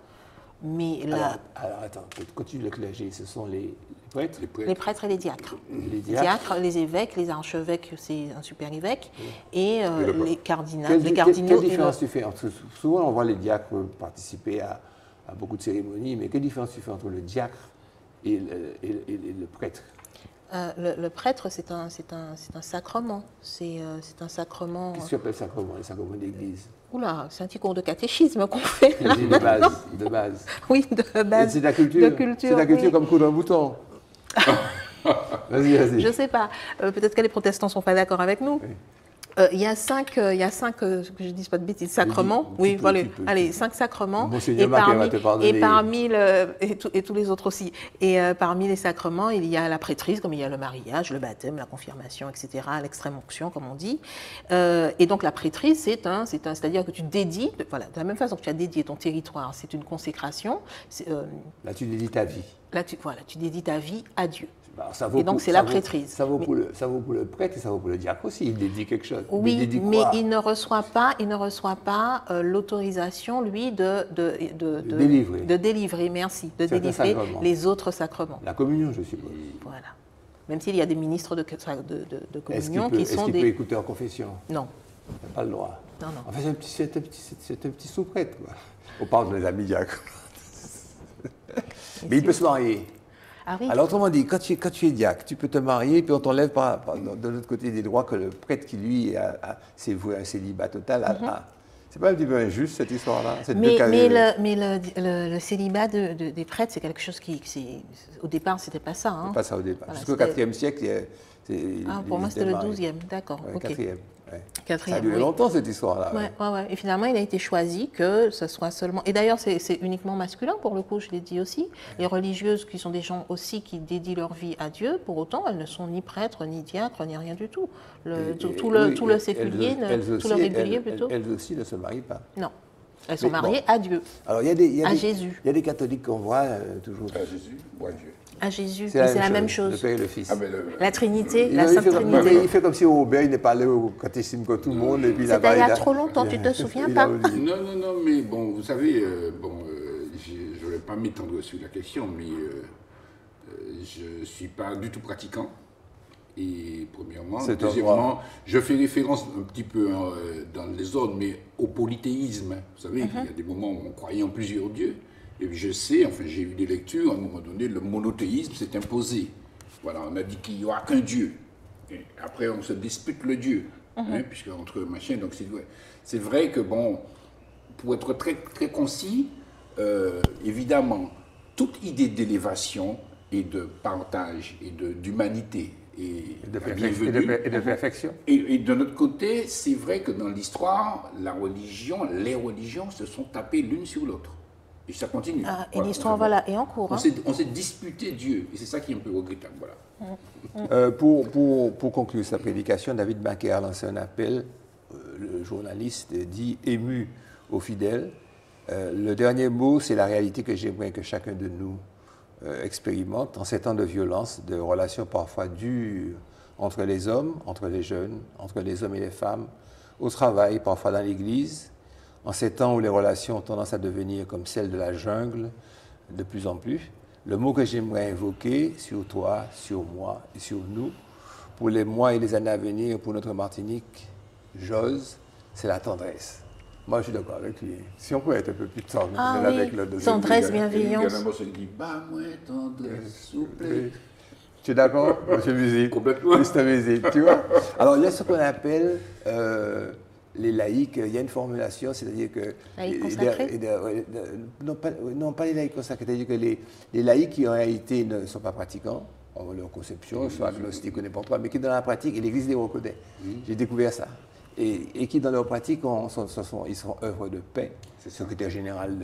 Speaker 2: mais là...
Speaker 1: Alors attends, continue le clergé, ce sont les prêtres?
Speaker 2: Les prêtres et les diacres. Les diacres, les évêques, les archevêques, c'est un super évêque, et les cardinaux.
Speaker 1: Quelle différence tu fais? Souvent on voit les diacres participer à beaucoup de cérémonies, mais quelle différence tu fais entre le diacre et le prêtre?
Speaker 2: Le prêtre, c'est un sacrement. C'est un sacrement...
Speaker 1: Qu'est-ce que tu appelles sacrement? Les sacrements d'église?
Speaker 2: Oula, c'est un petit cours de catéchisme qu'on fait là.
Speaker 1: De base.
Speaker 2: Oui, de base.
Speaker 1: C'est de la culture. C'est de la culture comme coup d'un bouton. Vas-y.
Speaker 2: Je ne sais pas. Peut-être que les protestants ne sont pas d'accord avec nous. Oui. Il y a cinq, que je ne dise pas de bêtises, sacrements. Oui, voilà. Allez, 5 sacrements. Et tous les autres aussi. Et parmi les sacrements, il y a la prêtrise, comme il y a le mariage, le baptême, la confirmation, etc., l'extrême onction, comme on dit. Et donc la prêtrise, c'est-à-dire que tu dédies, voilà, de la même façon que tu as dédié ton territoire, c'est une consécration.
Speaker 1: Là, tu dédies ta vie.
Speaker 2: Là, tu dédies ta vie à Dieu.
Speaker 1: Et
Speaker 2: donc c'est la prêtrise.
Speaker 1: Ça vaut pour le prêtre et ça vaut pour le diacre aussi. Il dédie quelque chose.
Speaker 2: Oui, mais il ne reçoit pas l'autorisation, lui, de délivrer, merci, de délivrer les autres sacrements.
Speaker 1: La communion, je suppose.
Speaker 2: Voilà. Même s'il y a des ministres de communion qui sont
Speaker 1: des... Est-ce qu'il peut écouter en confession?
Speaker 2: Non.
Speaker 1: Il n'a pas le droit.
Speaker 2: Non.
Speaker 1: Enfin, c'est un petit sous-prêtre. On parle de mes amis diacres. Mais il peut se marier.
Speaker 2: Ah oui.
Speaker 1: Alors, autrement dit, quand tu es diacre, tu peux te marier, puis on t'enlève de l'autre côté des droits que le prêtre qui, lui, s'est voué à un célibat total. C'est pas un petit peu injuste, cette histoire-là?
Speaker 2: Mais le célibat des prêtres, c'est quelque chose qui... Au départ, c'était pas ça.
Speaker 1: C'était pas ça au départ.
Speaker 2: Voilà,
Speaker 1: jusqu'au IVe siècle,
Speaker 2: pour moi, c'était le 12e, d'accord.
Speaker 1: Ouais,
Speaker 2: okay.
Speaker 1: 4e. Ouais. Ça a
Speaker 2: 4e,
Speaker 1: duré longtemps, cette histoire-là.
Speaker 2: Ouais. Et finalement, il a été choisi que ce soit seulement... Et d'ailleurs, c'est uniquement masculin, pour le coup, je l'ai dit aussi. Les religieuses, qui sont des gens aussi qui dédient leur vie à Dieu, pour autant, elles ne sont ni prêtres, ni diacres, ni rien du tout. Tout le séculier, tout le régulier, plutôt.
Speaker 1: Elles aussi ne se marient pas.
Speaker 2: Non. Elles sont mariées à Dieu.
Speaker 1: Alors,
Speaker 2: Jésus.
Speaker 1: Il y a des catholiques qu'on voit toujours...
Speaker 3: À Jésus ou à Dieu?
Speaker 2: À Jésus, c'est la même chose.
Speaker 1: Le Père et le Fils.
Speaker 2: La Trinité, la Sainte Trinité.
Speaker 1: Il fait comme si Robert, il n'est pas allé au catéchisme comme tout le monde.
Speaker 2: C'était il y a trop longtemps, tu ne te souviens pas?
Speaker 3: Non, mais bon, vous savez, je ne vais pas m'étendre sur la question, mais je ne suis pas du tout pratiquant. Et premièrement.
Speaker 1: Deuxièmement,
Speaker 3: je fais référence un petit peu dans les ordres, mais au polythéisme. Vous savez, il y a des moments où on croyait en plusieurs dieux. Et je sais, enfin j'ai eu des lectures, à un moment donné, le monothéisme s'est imposé. Voilà, on a dit qu'il n'y aura qu'un dieu. Et après, on se dispute le dieu, puisque entre machins, donc c'est vrai que, bon, pour être très, très concis, évidemment, toute idée d'élévation et de partage et d'humanité et
Speaker 1: de perfection.
Speaker 3: Et de notre côté, c'est vrai que dans l'histoire, les religions se sont tapées l'une sur l'autre. Et ça continue.
Speaker 2: Ah, et l'histoire, voilà, est en cours.
Speaker 3: On s'est disputé Dieu. Et c'est ça qui est un peu regrettable. Voilà.
Speaker 1: Pour conclure sa prédication, David Maquet a lancé un appel. Le journaliste dit ému aux fidèles. Le dernier mot, c'est la réalité que j'aimerais que chacun de nous expérimente en ces temps de violence, de relations parfois dures entre les hommes, entre les jeunes, entre les hommes et les femmes, au travail, parfois dans l'église, en ces temps où les relations ont tendance à devenir comme celles de la jungle de plus en plus. Le mot que j'aimerais invoquer sur toi, sur moi et sur nous, pour les mois et les années à venir, pour notre Martinique, j'ose, c'est la tendresse. Moi, je suis d'accord avec lui. Si on peut être un peu plus tendre avec le deuxième.
Speaker 2: Tendresse, bienveillance.
Speaker 3: Il y a un mot qui dit « Bah, moi, tendresse, s'il vous plaît ».
Speaker 1: Tu es d'accord, monsieur Musique?
Speaker 3: Complètement.
Speaker 1: Mr. Musique, tu vois. Alors, il y a ce qu'on appelle les laïcs. Il y a une formulation, c'est-à-dire que...
Speaker 2: Laïcs consacrés?
Speaker 1: Non, pas les laïcs consacrés. C'est-à-dire que les laïcs qui, en réalité, ne sont pas pratiquants, ont leur conception, sont agnostiques ou n'importe quoi, mais qui, dans la pratique, et l'Église les reconnaît. J'ai découvert ça. Et qui, dans leur pratique, ils sont œuvres de paix, c'est secrétaire général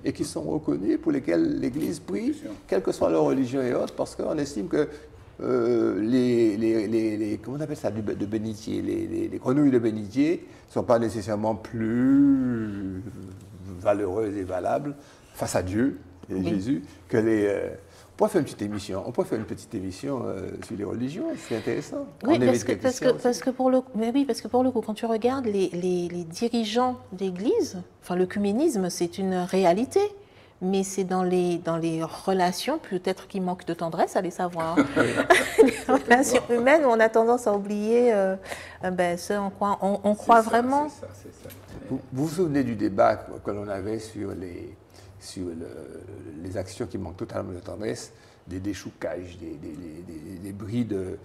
Speaker 1: et qui sont reconnus, pour lesquels l'Église prie, quelle que soit leur religion et autres, parce qu'on estime que comment on appelle ça, de bénitier, les grenouilles de bénitier ne sont pas nécessairement plus valeureuses et valables face à Dieu et Jésus que les... On pourrait faire une petite émission sur les religions, c'est intéressant.
Speaker 2: Oui, parce que pour le coup, quand tu regardes les dirigeants d'Église, enfin l'œcuménisme, c'est une réalité, mais c'est dans les relations, peut-être qu'il manque de tendresse, allez savoir. Les relations humaines où on a tendance à oublier ce en quoi on croit vraiment.
Speaker 3: C'est ça.
Speaker 1: Vous vous souvenez du débat que l'on avait sur les actions qui manquent totalement de tendresse, des déchoucages, des bris de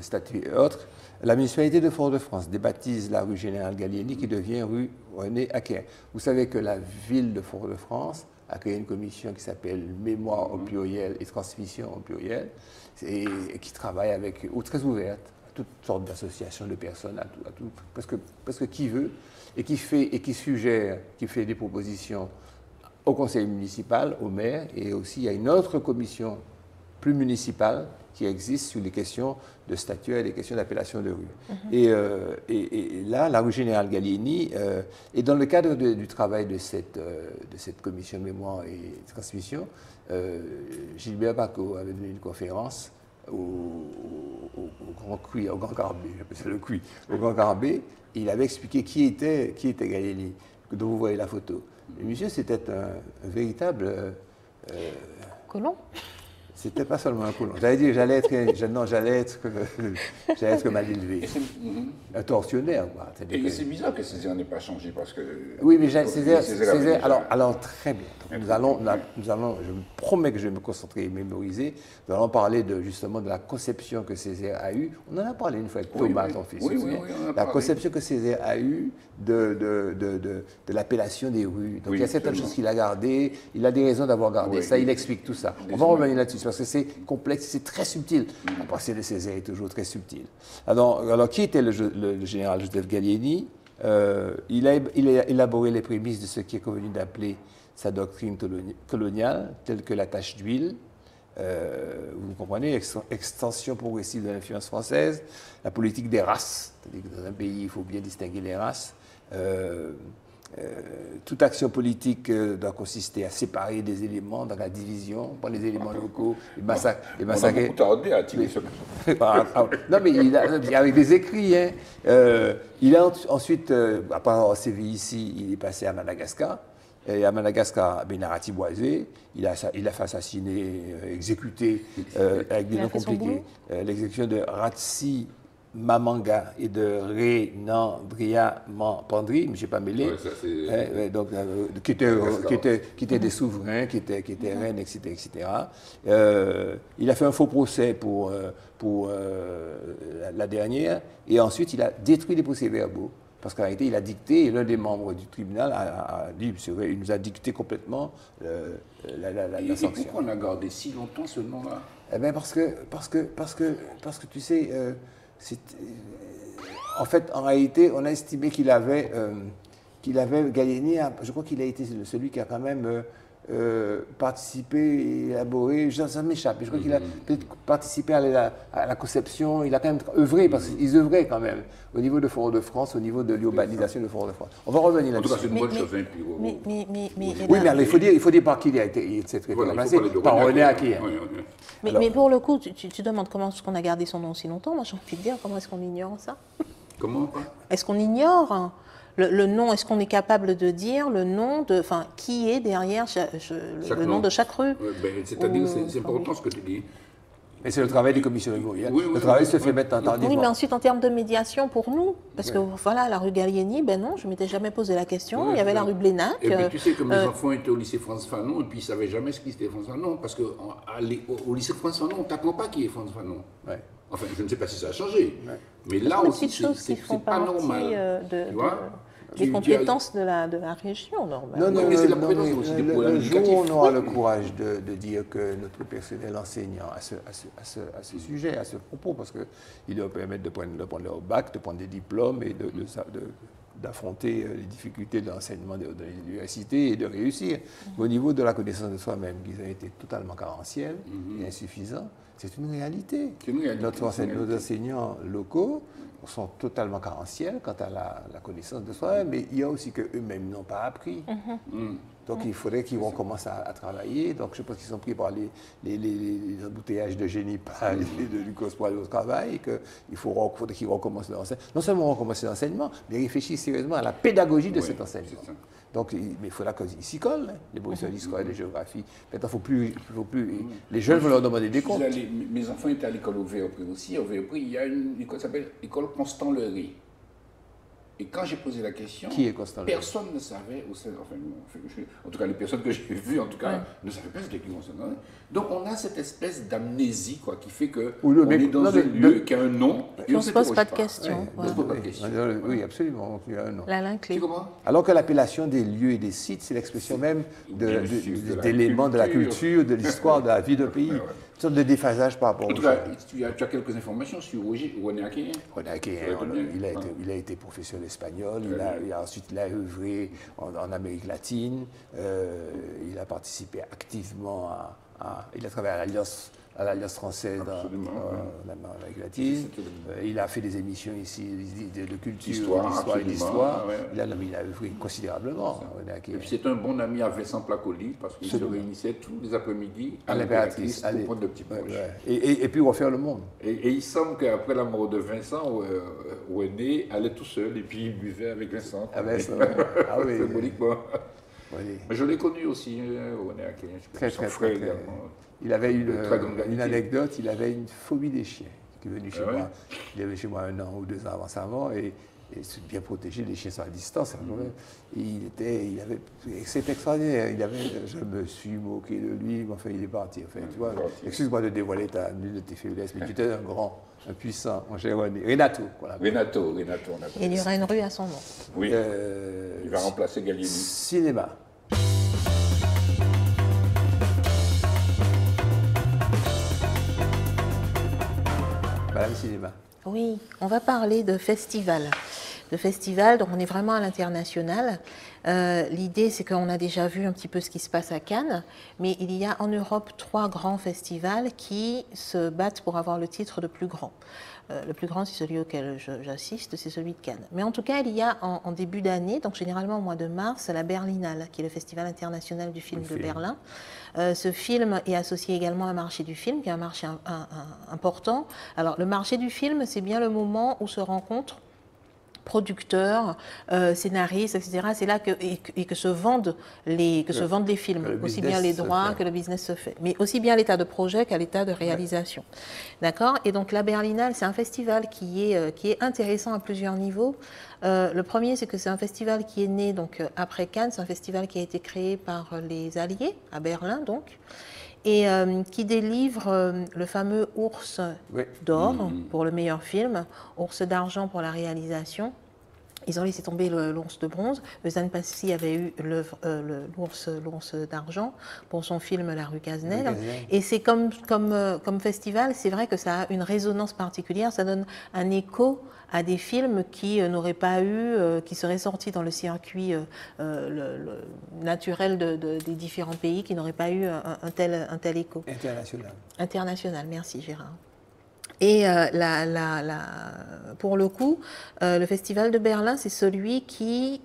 Speaker 1: statues et autres. La municipalité de Fort-de-France débaptise la rue Général Gallieni qui devient rue René Acker. Vous savez que la ville de Fort-de-France a créé une commission qui s'appelle Mémoire au pluriel et Transmission au pluriel, et qui travaille très ouverte à toutes sortes d'associations de personnes, à tout, parce que qui veut, et qui suggère, qui fait des propositions au conseil municipal, au maire, et aussi il y a une autre commission plus municipale qui existe sur les questions de statuaire et les questions d'appellation de rue. Et là, la rue Général Gallieni, et dans le cadre du travail de cette commission de mémoire et de transmission, Gilbert Bacot avait donné une conférence au Grand Carbet, j'appelle ça le CUI, au Grand Carbet, il avait expliqué qui était Gallieni, dont vous voyez la photo. Le monsieur, c'était un véritable...
Speaker 2: colon.
Speaker 1: C'était pas seulement un colon. J'allais dire, j'allais être mal élevé. Un tortionnaire, quoi.
Speaker 3: Et c'est bizarre que Césaire n'ait pas changé, parce que...
Speaker 1: Oui, mais Césaire alors très bien. Nous allons, je me promets que je vais me concentrer et mémoriser. Nous allons parler justement de la conception que Césaire a eue. On en a parlé une fois avec Thomas, ton fils.
Speaker 3: Oui,
Speaker 1: la conception que Césaire a eue de l'appellation des rues. Donc il y a certaines choses qu'il a gardées. Il a des raisons d'avoir gardé ça. Il explique tout ça. On va revenir là-dessus parce que c'est complexe, c'est très subtil. La pensée de Césaire est toujours très subtile. Alors qui était le général Joseph Gallieni? Il a élaboré les prémices de ce qui est convenu d'appeler sa doctrine coloniale, telle que la tache d'huile, vous comprenez, extension progressive de l'influence française, la politique des races, c'est-à-dire que dans un pays, il faut bien distinguer les races. Toute action politique doit consister à séparer des éléments dans la division, prendre les éléments locaux et massacrer.
Speaker 3: On a beaucoup tardé à tirer ce...
Speaker 1: Non, mais avec des écrits. Il a ensuite, après avoir sévi ici, il est passé à Madagascar. Et à Madagascar, Benarati Boisé, il a fait assassiner, exécuter, avec des noms compliqués, l'exécution de Ratsi Mamanga et de Renandria Pandri, je ne sais pas mêlé, donc, qui étaient des souverains, qui étaient reines, etc. Il a fait un faux procès pour la dernière, et ensuite il a détruit les procès-verbaux. Parce qu'en réalité, il a dicté, et l'un des membres du tribunal a dit, c'est vrai, il nous a dicté complètement la sanction.
Speaker 3: Pourquoi on a gardé si longtemps ce nom-là?
Speaker 1: Eh bien, parce que tu sais, en fait, en réalité, on a estimé qu'il avait Gallieni, je crois qu'il a été celui qui a quand même participé, élaboré, ça m'échappe, je crois qu'il a peut-être participé à la conception, il a quand même œuvré, parce qu'ils œuvraient quand même, au niveau de Fort-de-France, au niveau de l'urbanisation de Fort-de-France. On va revenir là-dessus.
Speaker 3: En tout cas, c'est une bonne chose.
Speaker 1: Oui, mais il faut dire par qui il a été remplacé, par René Aké.
Speaker 2: Mais pour le coup, tu demandes comment est-ce qu'on a gardé son nom si longtemps. Moi, j'ai envie de dire, comment est-ce qu'on ignore ça?
Speaker 3: Comment, quoi?
Speaker 2: Est-ce qu'on ignore le nom? Est-ce qu'on est capable de dire le nom de, enfin, qui est derrière le nom de chaque rue?
Speaker 3: C'est-à-dire, c'est important ce que tu dis.
Speaker 1: Mais c'est le travail des commissions de Gouy. Le travail se fait mettre tardivement.
Speaker 2: Oui, mais ensuite, en termes de médiation pour nous, parce que voilà, la rue Gallieni, ben non, je ne m'étais jamais posé la question. Il y avait la rue Blénac.
Speaker 3: Et puis tu sais que mes enfants étaient au lycée France Fanon, et puis ils ne savaient jamais ce qu'était France Fanon, parce qu'au lycée France Fanon, on ne t'apprend pas qui est France Fanon. Ouais. Enfin, je ne sais pas si ça a changé. Ouais. Mais là aussi, c'est pas normal. Tu vois,
Speaker 2: les compétences de la région, normalement.
Speaker 1: Non, mais c'est la présence aussi des problèmes éducatifs. Le jour où on aura le courage de dire que notre personnel enseignant à ce sujet, à ce propos, parce qu'il leur permettre de prendre leur bac, de prendre des diplômes et d'affronter les difficultés de l'enseignement de l'université et de réussir. Mais au niveau de la connaissance de soi-même, qu'ils ont été totalement carentiels et insuffisants, c'est une réalité. Nos enseignants locaux sont totalement carentiels quant à la connaissance de soi, mais il y a aussi qu'eux-mêmes n'ont pas appris. Donc il faudrait qu'ils recommencent à travailler. Donc je pense qu'ils sont pris par les embouteillages de Génipa et de Lucas pour aller au travail, et qu'il faudrait qu'ils recommencent l'enseignement. Non seulement recommencer l'enseignement, mais réfléchir sérieusement à la pédagogie de cet enseignement. Donc, mais il faudra qu'ils s'y collent, les professeurs d'histoire et de géographie. Maintenant, il faut plus. Les jeunes vont leur demander des comptes.
Speaker 3: Mes enfants étaient à l'école au VEPRI aussi. Au VEPRI, il y a une école qui s'appelle l'école Constant Lery. Et quand j'ai posé la question,
Speaker 1: qui est Constant Lery?
Speaker 3: Personne ne savait, en tout cas les personnes que j'ai vues, ne savaient pas c'était qui Constant Lery. Donc on a cette espèce d'amnésie qui fait qu'on est dans un lieu qui a un nom
Speaker 2: et on ne se pose pas de questions.
Speaker 1: Oui, absolument, il y a un nom.
Speaker 2: La linclée.
Speaker 1: Alors que l'appellation des lieux et des sites, c'est l'expression même d'éléments de la culture, de l'histoire, de la vie d'un pays. Une sorte de déphasage par rapport au
Speaker 3: cas, tu as quelques informations sur René Aké.
Speaker 1: René Aké, il a été professeur d'espagnol, ensuite il a œuvré en Amérique latine, il a participé activement il a travaillé à l'Alliance française en Amérique latine. Il a fait des émissions ici de culture, d'histoire. Il a œuvré considérablement.
Speaker 3: Et puis c'est un bon ami à Vincent Placoli, parce qu'il se réunissait tous les après-midi
Speaker 1: à l'Impératrice pour
Speaker 3: prendre de petits poches.
Speaker 1: Et puis refaire le monde.
Speaker 3: Et il semble qu'après la mort de Vincent, René allait tout seul et puis il buvait avec Vincent. Symboliquement. Mais je l'ai connu aussi, René Aké.
Speaker 1: Très également. Il avait une anecdote, il avait une phobie des chiens. Il est venu chez moi. Il est venu chez moi 1 an ou 2 ans avant sa mort, et c'est bien protégé, les chiens sont à distance. C'est extraordinaire. Je me suis moqué de lui, mais enfin il est parti. Enfin, tu vois, excuse-moi de dévoiler l'une de tes faiblesses, mais tu étais un grand, un puissant, mon cher René. Renato,
Speaker 3: on a
Speaker 2: et il y aura une rue à son nom.
Speaker 3: Oui. Il va remplacer Gallieni.
Speaker 1: Cinéma. Madame Cinéma.
Speaker 2: Oui, on va parler de festival. Donc on est vraiment à l'international. L'idée, c'est qu'on a déjà vu un petit peu ce qui se passe à Cannes, mais il y a en Europe 3 grands festivals qui se battent pour avoir le titre de plus grand. Le plus grand, c'est celui auquel j'assiste, c'est celui de Cannes. Mais en tout cas, il y a en début d'année, donc généralement au mois de mars, la Berlinale, qui est le Festival international du film de Berlin. Ce film est associé également à un marché du film, qui est un marché important. Alors, le marché du film, c'est bien le moment où se rencontrent producteurs, scénaristes, etc. C'est là que se vendent les films, aussi bien les droits que le business se fait, mais aussi bien à l'état de projet qu'à l'état de réalisation. D'accord? Et donc la Berlinale, c'est un festival qui est intéressant à plusieurs niveaux. Le premier, c'est que c'est un festival qui est né donc après Cannes. C'est un festival qui a été créé par les Alliés à Berlin, donc, et qui délivre le fameux Ours d'or pour le meilleur film, Ours d'argent pour la réalisation. Ils ont laissé tomber l'ours de bronze. Eusène Passy avait eu l'ours d'argent pour son film La rue Cazeneuve. Et c'est comme festival, c'est vrai que ça a une résonance particulière. Ça donne un écho à des films qui n'auraient pas eu, qui seraient sortis dans le circuit naturel des différents pays, qui n'auraient pas eu un tel écho.
Speaker 1: International.
Speaker 2: International, merci Gérard. Et pour le coup, le Festival de Berlin, c'est celui qui,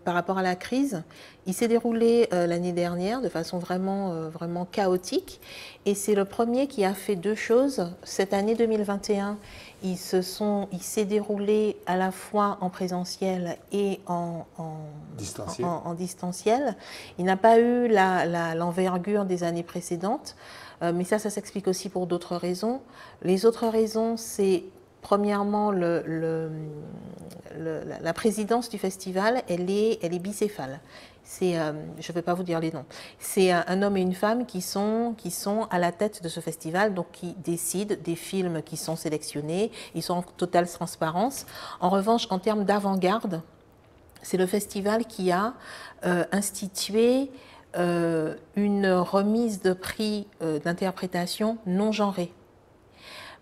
Speaker 2: par rapport à la crise, il s'est déroulé l'année dernière de façon vraiment chaotique. Et c'est le premier qui a fait deux choses. Cette année 2021, il s'est déroulé à la fois en présentiel et en distanciel. Il n'a pas eu l'envergure des années précédentes. Mais ça s'explique aussi pour d'autres raisons. Les autres raisons, c'est premièrement la présidence du festival, elle est bicéphale. Je ne vais pas vous dire les noms. C'est un homme et une femme qui sont à la tête de ce festival, donc qui décident des films qui sont sélectionnés. Ils sont en totale transparence. En revanche, en termes d'avant-garde, c'est le festival qui a institué une remise de prix d'interprétation non genrée.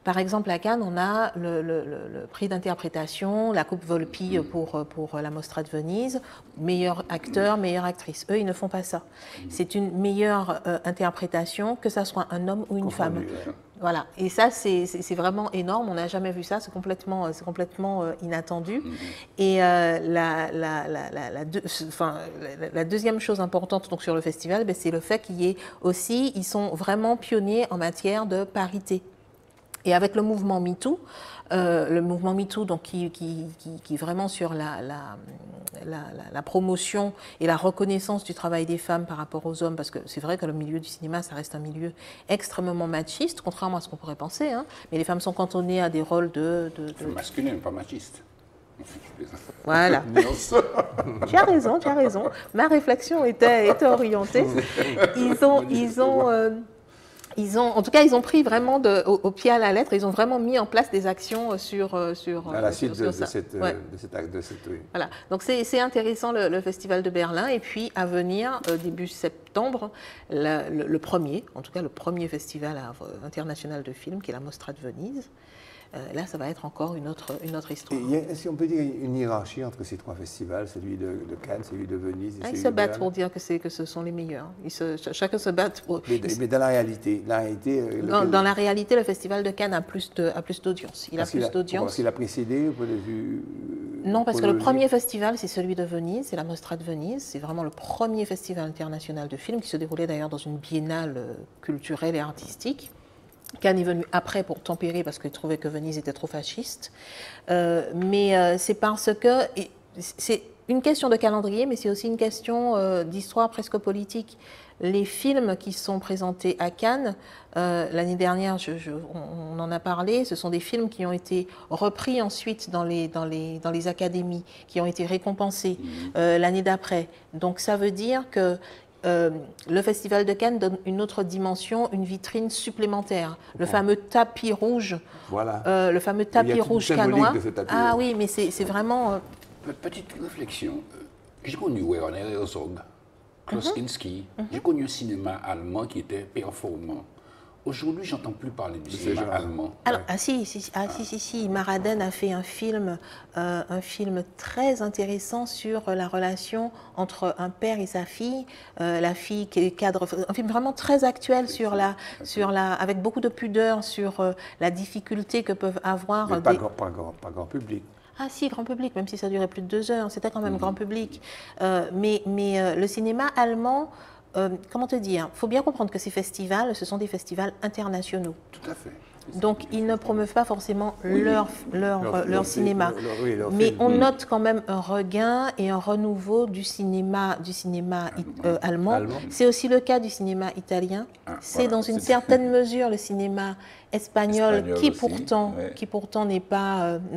Speaker 2: Par exemple, à Cannes, on a le prix d'interprétation, la Coupe Volpi pour la Mostra de Venise, meilleur acteur, meilleure actrice. Eux, ils ne font pas ça. C'est une meilleure interprétation, que ça soit un homme ou une femme. Voilà, et ça c'est vraiment énorme, on n'a jamais vu ça, c'est complètement inattendu. Et la deuxième chose importante donc, sur le festival, c'est le fait qu'il y ait aussi, ils sont vraiment pionniers en matière de parité. Et avec le mouvement MeToo, donc, qui est vraiment sur la promotion et la reconnaissance du travail des femmes par rapport aux hommes, parce que c'est vrai que le milieu du cinéma, ça reste un milieu extrêmement machiste, contrairement à ce qu'on pourrait penser, hein, mais les femmes sont cantonnées à des rôles de...
Speaker 3: masculin, pas machiste.
Speaker 2: Voilà. Tu as raison. Ma réflexion était orientée. En tout cas, ils ont pris vraiment au pied à la lettre, ils ont vraiment mis en place des actions
Speaker 1: à la suite de cet acte. Oui.
Speaker 2: Voilà. Donc c'est intéressant le Festival de Berlin. Et puis à venir, début septembre, le premier festival international de films, qui est la Mostra de Venise. Là, ça va être encore une autre histoire.
Speaker 1: Est-ce qu'on peut dire une hiérarchie entre ces trois festivals, celui de Cannes, celui de Venise et celui
Speaker 2: ils se
Speaker 1: de
Speaker 2: battent
Speaker 1: Berlin
Speaker 2: pour dire que ce sont les meilleurs. Chacun se bat.
Speaker 1: Mais dans la réalité,
Speaker 2: dans la réalité, le Festival de Cannes a plus d'audience. Il a plus d'audience.
Speaker 1: Parce qu'il a précédé au point de vue...
Speaker 2: Non, parce que le premier festival, c'est celui de Venise, c'est la Mostra de Venise. C'est vraiment le premier festival international de films qui se déroulait d'ailleurs dans une biennale culturelle et artistique. Cannes est venu après pour tempérer parce qu'il trouvait que Venise était trop fasciste. Mais c'est parce que c'est une question de calendrier, mais c'est aussi une question d'histoire presque politique. Les films qui sont présentés à Cannes, l'année dernière, on en a parlé, ce sont des films qui ont été repris ensuite dans les académies, qui ont été récompensés l'année d'après. Donc ça veut dire que le Festival de Cannes donne une autre dimension, une vitrine supplémentaire. Le fameux tapis rouge, le fameux tapis rouge cannois. Ah oui, mais c'est vraiment...
Speaker 3: Petite réflexion. J'ai connu Werner Herzog, Klaus Kinski. J'ai connu un cinéma allemand qui était performant. Aujourd'hui, j'entends plus parler du cinéma allemand.
Speaker 2: Alors, si. Maraden a fait un film très intéressant sur la relation entre un père et sa fille, la fille qui est cadre, un film vraiment très actuel avec beaucoup de pudeur sur la difficulté que peuvent avoir.
Speaker 1: Mais pas grand public.
Speaker 2: Ah si, grand public, même si ça durait plus de 2 heures, c'était quand même grand public. Mais le cinéma allemand, comment te dire, il faut bien comprendre que ces festivals, ce sont des festivals internationaux.
Speaker 3: Tout à fait.
Speaker 2: Donc, ils ne promeuvent pas forcément leur cinéma. Mais on note quand même un regain et un renouveau du cinéma allemand. C'est aussi le cas du cinéma italien. C'est dans une certaine mesure le cinéma espagnol qui pourtant n'a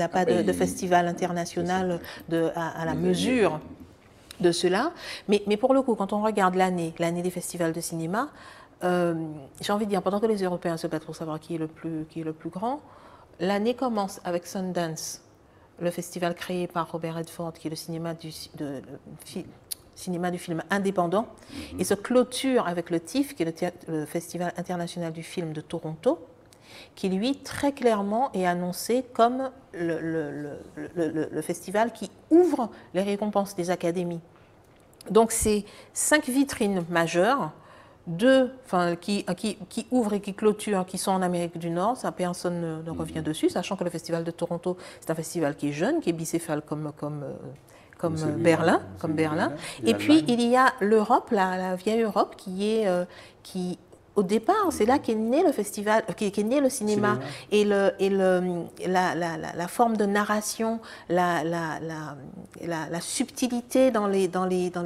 Speaker 2: pas de festival international à la mesure de cela. Mais pour le coup, quand on regarde l'année des festivals de cinéma, j'ai envie de dire, pendant que les Européens se battent pour savoir qui est le plus grand, l'année commence avec Sundance, le festival créé par Robert Redford, qui est le cinéma du film indépendant, et se clôture avec le TIFF, qui est le Festival international du film de Toronto, qui lui, très clairement, est annoncé comme le festival qui ouvre les récompenses des académies. Donc, c'est 5 vitrines majeures, qui ouvrent et qui clôturent, qui sont en Amérique du Nord. Ça, personne ne revient dessus, sachant que le Festival de Toronto, c'est un festival qui est jeune, qui est bicéphale comme Berlin. Et puis, il y a l'Europe, la vieille Europe, qui au départ, c'est là qu'est né le festival, qu'est né le cinéma. Et la forme de narration, la subtilité dans les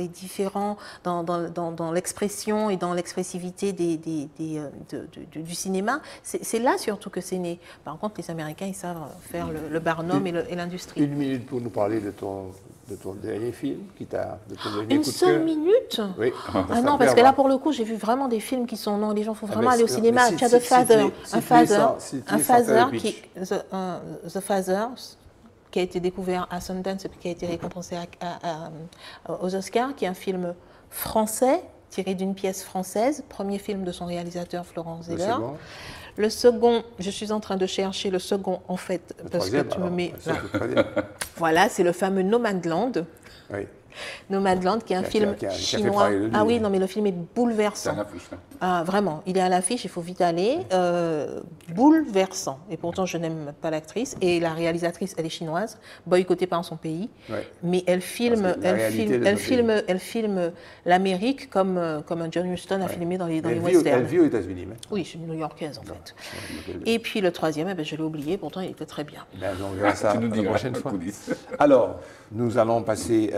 Speaker 2: différents, dans l'expression et dans l'expressivité du cinéma, c'est là surtout que c'est né. Par contre, les Américains, ils savent faire le Barnum et l'industrie.
Speaker 1: Une minute pour nous parler de ton dernier film,
Speaker 2: Une seule minute?
Speaker 1: Oui.
Speaker 2: Ah non, parce que là, pour le coup, j'ai vu vraiment des films qui sont... Non, les gens, il faut vraiment aller au cinéma. Tu as The Father, The Father, qui a été découvert à Sundance et qui a été récompensé aux Oscars, qui est un film français, tiré d'une pièce française, premier film de son réalisateur Florent Zeller. Le second, je suis en train de chercher le second, en fait, parce que tu me mets là. Voilà, c'est le fameux Nomadland.
Speaker 1: Oui.
Speaker 2: Nomadland, qui est un film chinois. Ah oui, non, mais le film est bouleversant.
Speaker 3: C'est à l'affiche, hein.
Speaker 2: Ah, vraiment, il est à l'affiche, il faut vite aller. Bouleversant. Et pourtant, je n'aime pas l'actrice. Et la réalisatrice, elle est chinoise, boycottée par son pays. Ouais. Mais elle filme l'Amérique comme un John Huston a filmé dans les westerns.
Speaker 1: Elle vit aux États-Unis.
Speaker 2: Oui, je suis new-yorkaise, en fait. Et puis le troisième, je l'ai oublié, pourtant il était très bien.
Speaker 1: On verra ça la prochaine fois. Alors, nous allons passer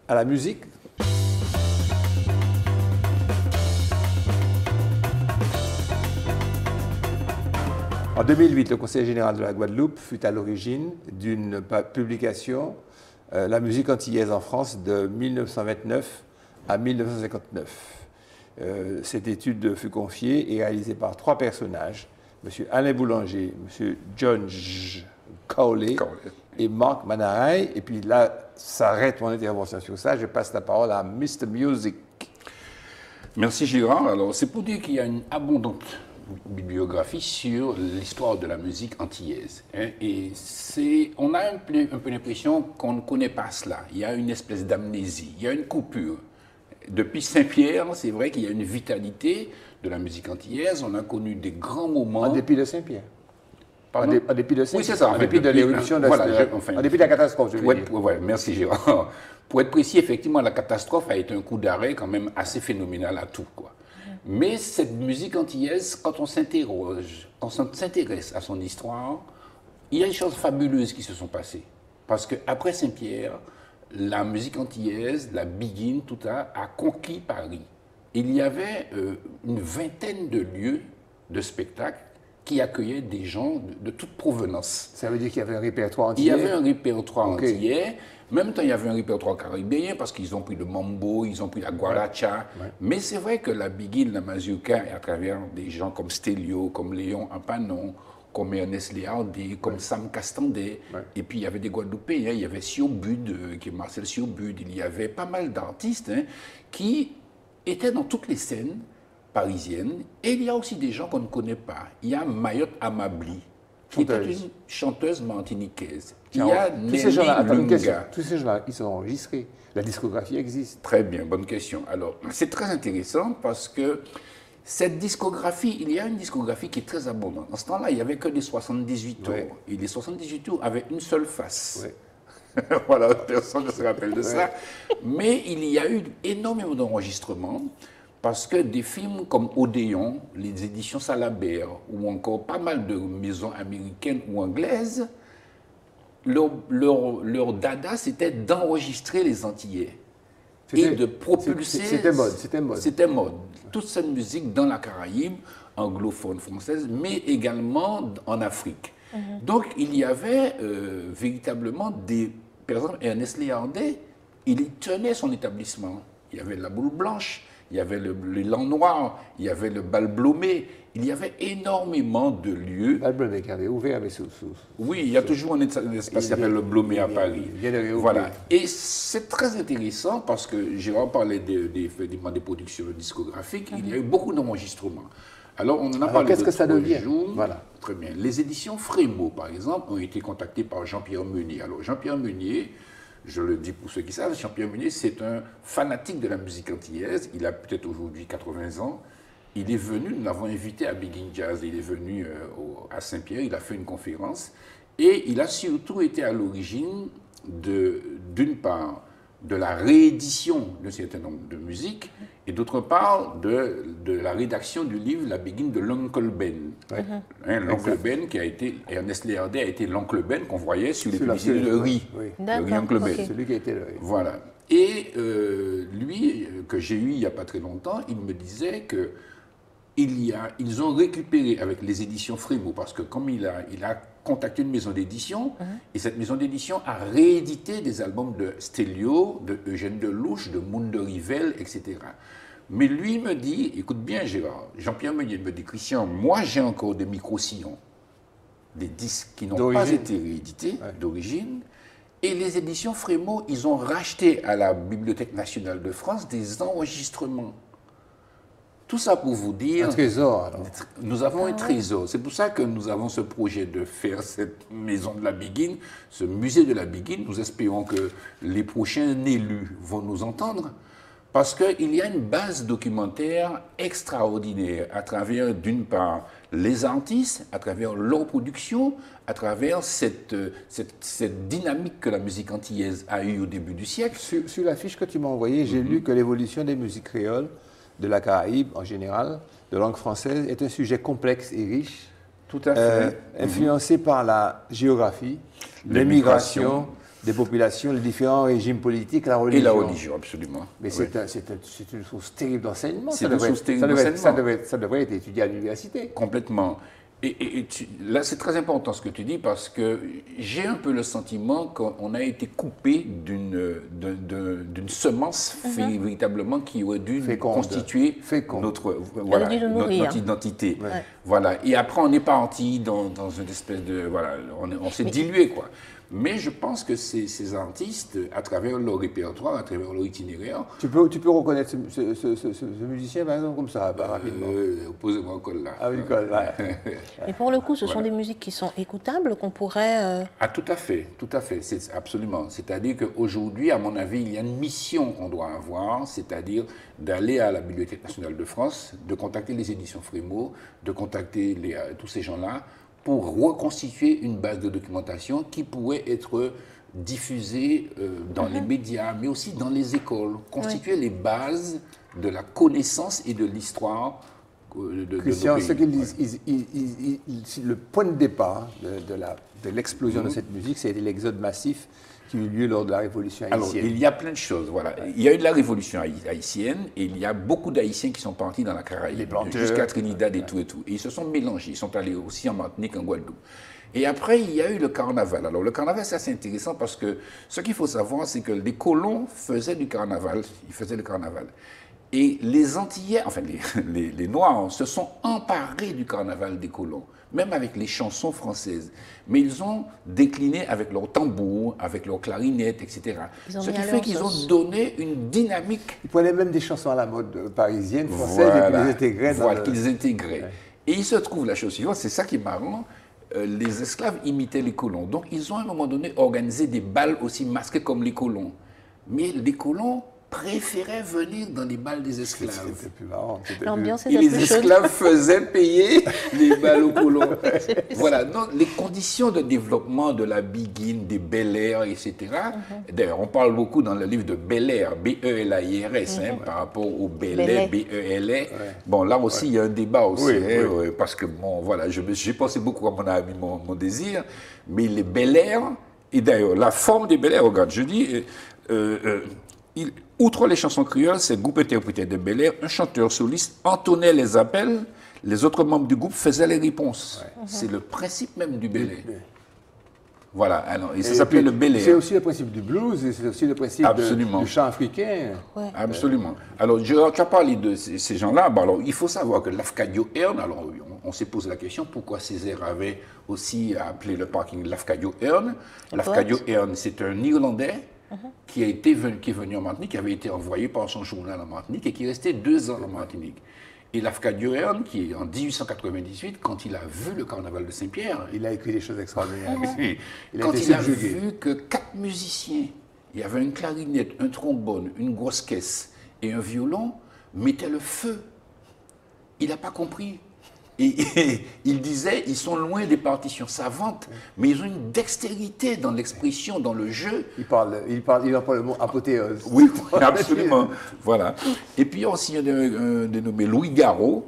Speaker 1: à la musique. En 2008, le Conseil général de la Guadeloupe fut à l'origine d'une publication, La musique antillaise en France, de 1929 à 1959. Cette étude fut confiée et réalisée par 3 personnages, M. Alain Boulanger, M. John Cowley et Marc Manaray. Et puis là, s'arrête mon intervention sur ça. Je passe la parole à Mr. Music.
Speaker 3: Merci Gérard. Alors, c'est pour dire qu'il y a une abondante bibliographie sur l'histoire de la musique antillaise. Hein, et on a un peu l'impression qu'on ne connaît pas cela. Il y a une espèce d'amnésie, il y a une coupure. Depuis Saint-Pierre, c'est vrai qu'il y a une vitalité de la musique antillaise. On a connu des grands moments.
Speaker 1: En dépit de Saint-Pierre. En dépit de Saint-Pierre.
Speaker 3: Oui, c'est ça.
Speaker 1: En dépit de l'éruption, en dépit de la catastrophe, je veux dire.
Speaker 3: Ouais, merci Gérard. Pour être précis, effectivement, la catastrophe a été un coup d'arrêt quand même assez phénoménal à tout, quoi. Mais cette musique antillaise, quand on s'interroge, quand on s'intéresse à son histoire, il y a des choses fabuleuses qui se sont passées. Parce qu'après Saint-Pierre, la musique antillaise, la biguine, tout ça, a conquis Paris. Il y avait une vingtaine de lieux de spectacles qui accueillaient des gens de toute provenance.
Speaker 1: Ça veut dire qu'il y avait un répertoire antillais?
Speaker 3: Il y avait un répertoire antillais. En même temps, il y avait un répertoire caribéen parce qu'ils ont pris le mambo, ils ont pris la guaracha. Ouais. Mais c'est vrai que la biguine, la mazurka, à travers des gens comme Stélio, comme Léon Ampanon, comme Ernest Léardé, comme Sam Castandé. Ouais. Et puis il y avait des Guadeloupéens, il y avait Siobud, qui est Marcel Siobud, il y avait pas mal d'artistes qui étaient dans toutes les scènes parisiennes. Et il y a aussi des gens qu'on ne connaît pas. Il y a Mayotte Amabli, qui était une chanteuse martiniquaise. Il y a Nelly Lunga.
Speaker 1: Tous ces gens-là, ils sont enregistrés. La discographie existe.
Speaker 3: Très bien, bonne question. Alors, c'est très intéressant parce que cette discographie, il y a une discographie qui est très abondante. En ce temps-là, il n'y avait que des 78 tours. Ouais. Et les 78 tours avaient une seule face. Ouais. Voilà, personne ne se rappelle de ça. Mais il y a eu énormément d'enregistrements Parce que des films comme Odéon, les éditions Salabert, ou encore pas mal de maisons américaines ou anglaises, leur dada, c'était d'enregistrer les Antillais et de propulser...
Speaker 1: C'était mode.
Speaker 3: C'était mode. Toute cette musique dans la Caraïbe, anglophone française, mais également en Afrique. Donc, il y avait véritablement des... Par exemple, Ernest Léandais, il y tenait son établissement. Il y avait la boule blanche, il y avait l'élan noir, il y avait le bal Blomé. Il y avait énormément de lieux.
Speaker 1: Le bal Blomé qui avait ouvert, mais
Speaker 3: oui, il y a toujours un espace qui s'appelle le Blomé à Paris. Voilà. Et c'est très intéressant parce que Gérard parlait des productions discographiques. Il y a eu beaucoup d'enregistrements. Alors, on en a parlé.
Speaker 1: Qu'est-ce que ça devient?
Speaker 3: Voilà. Très bien. Les éditions Frémaux, par exemple, ont été contactées par Jean-Pierre Meunier. Alors, Jean-Pierre Meunier, je le dis pour ceux qui savent, Jean-Pierre Meunier, c'est un fanatique de la musique antillaise. Il a peut-être aujourd'hui 80 ans. Il est venu, nous l'avons invité à Begin Jazz, il est venu à Saint-Pierre, il a fait une conférence et il a surtout été à l'origine d'une part de la réédition d'un certain nombre de musiques et d'autre part de la rédaction du livre La Begin de l'Oncle Ben. L'Oncle Ben qui a été, Ernest Léandais a été l'Oncle Ben qu'on voyait sur les publicités de riz. Le riz Oncle Ben.
Speaker 1: Celui qui a été le riz.
Speaker 3: Voilà. Et lui, que j'ai eu il n'y a pas très longtemps, il me disait que ils ont récupéré avec les éditions Frémaux, parce que comme il a contacté une maison d'édition, et cette maison d'édition a réédité des albums de Stélio, de Eugène Delouche, de Moun de Rivel, etc. Mais lui me dit, écoute bien Gérard, Jean-Pierre Meunier me dit, Christian, moi j'ai encore des micro-sillons, des disques qui n'ont pas été réédités d'origine, et les éditions Frémaux, ils ont racheté à la Bibliothèque nationale de France des enregistrements. Tout ça pour vous dire...
Speaker 1: Un trésor, alors.
Speaker 3: Nous avons un trésor. C'est pour ça que nous avons ce projet de faire cette maison de la Begin, ce musée de la Begin. Nous espérons que les prochains élus vont nous entendre, parce qu'il y a une base documentaire extraordinaire à travers, d'une part, les artistes, à travers leur production, à travers cette dynamique que la musique antillaise a eue au début du siècle.
Speaker 1: Sur la fiche que tu m'as envoyée, j'ai lu que l'évolution des musiques créoles de la Caraïbe en général, de langue française, est un sujet complexe et riche,
Speaker 3: tout à fait,
Speaker 1: influencé par la géographie, l'immigration des populations, les différents régimes politiques, la religion.
Speaker 3: Et la religion, absolument.
Speaker 1: Mais c'est une source terrible d'enseignement.
Speaker 3: C'est une source terrible d'enseignement.
Speaker 1: Ça devrait être étudié à l'université.
Speaker 3: Complètement. Là, c'est très important ce que tu dis, parce que j'ai un peu le sentiment qu'on a été coupé d'une semence véritablement qui aurait dû constituer notre identité.
Speaker 2: Ouais.
Speaker 3: Voilà. Et après, on est parti dans une espèce de... Voilà, on s'est dilué, quoi. Mais je pense que ces artistes, à travers leur répertoire, à travers leur itinéraire...
Speaker 1: Tu peux reconnaître ce musicien, par exemple, comme ça, rapidement?
Speaker 3: Posez-moi un col là.
Speaker 1: Ah oui, col,
Speaker 2: Et pour le coup, ce sont des musiques qui sont écoutables, qu'on pourrait...
Speaker 3: Ah, tout à fait, absolument. C'est-à-dire qu'aujourd'hui, à mon avis, il y a une mission qu'on doit avoir, c'est-à-dire d'aller à la Bibliothèque nationale de France, de contacter les éditions Frémaux, de contacter tous ces gens-là, pour reconstituer une base de documentation qui pourrait être diffusée dans les médias, mais aussi dans les écoles, constituer les bases de la connaissance et de l'histoire de
Speaker 1: Christian,
Speaker 3: nos
Speaker 1: ce
Speaker 3: pays.
Speaker 1: qu'ils disent, le point de départ de l'explosion de cette musique, c'est l'exode massif qui a eu lieu lors de la Révolution haïtienne.
Speaker 3: Alors, il y a plein de choses, voilà. Il y a eu de la Révolution haïtienne, et il y a beaucoup d'Haïtiens qui sont partis dans la Caraïbe, jusqu'à Trinidad et tout. Et ils se sont mélangés, ils sont allés aussi en Martinique, en Guadeloupe. Et après, il y a eu le carnaval. Alors, le carnaval, c'est assez intéressant parce que ce qu'il faut savoir, c'est que les colons faisaient du carnaval, ils faisaient le carnaval. Et les Antillais, enfin les Noirs, se sont emparés du carnaval des colons, même avec les chansons françaises. Mais ils ont décliné avec leurs tambours, avec leurs clarinettes, etc. Ce qui fait qu'ils ont donné une dynamique.
Speaker 1: Ils prenaient même des chansons à la mode parisienne, française, et puis les intégraient.
Speaker 3: Qu'ils intégraient. Ouais. Et il se trouve la chose suivante, c'est ça qui est marrant, les esclaves imitaient les colons. Donc ils ont à un moment donné organisé des bals aussi masqués comme les colons. Mais les colons préféraient venir dans les bals des esclaves.
Speaker 1: C'était plus marrant.
Speaker 2: L'ambiance
Speaker 3: Et les esclaves faisaient payer les balles aux colons. Voilà, donc les conditions de développement de la Biguine, des Bel Air, etc. D'ailleurs, on parle beaucoup dans le livre de Bel Air, B-E-L-A-I-R-S, par rapport au Bel Air, B-E-L-A. Bon, là aussi, il y a un débat aussi, parce que, bon, voilà, j'ai pensé beaucoup à mon désir, mais les Bel Air, et d'ailleurs, la forme des Bel Air, regarde, je dis... outre les chansons créoles, ces groupes interprétaient de Bel Air, un chanteur soliste entonnait les appels, les autres membres du groupe faisaient les réponses. C'est le principe même du Bel Air. Voilà, alors, et ça s'appelait le Bel Air.
Speaker 1: C'est aussi le principe du blues, et c'est aussi le principe du chant africain.
Speaker 3: Ouais. Absolument. Alors, tu as parlé de ces gens-là. Bon, alors, il faut savoir que Lafcadio Hearn, alors on s'est posé la question pourquoi Césaire avait aussi appelé le parking Lafcadio Hearn. Lafcadio Hearn, c'est un Irlandais qui est venu en Martinique, qui avait été envoyé par son journal en Martinique et qui est resté 2 ans en Martinique. Et Lafcadio Hearn, qui est en 1898, quand il a vu le carnaval de Saint-Pierre...
Speaker 1: Il a écrit des choses extraordinaires.
Speaker 3: Quand il a vu que 4 musiciens, il y avait une clarinette, un trombone, une grosse caisse et un violon, mettaient le feu. Il n'a pas compris. Et il disait, ils sont loin des partitions savantes, mais ils ont une dextérité dans l'expression, dans le jeu.
Speaker 1: Il emploie le mot apothéose.
Speaker 3: Oui, absolument. Voilà. Et puis aussi, il y a un dénommé Louis Garot,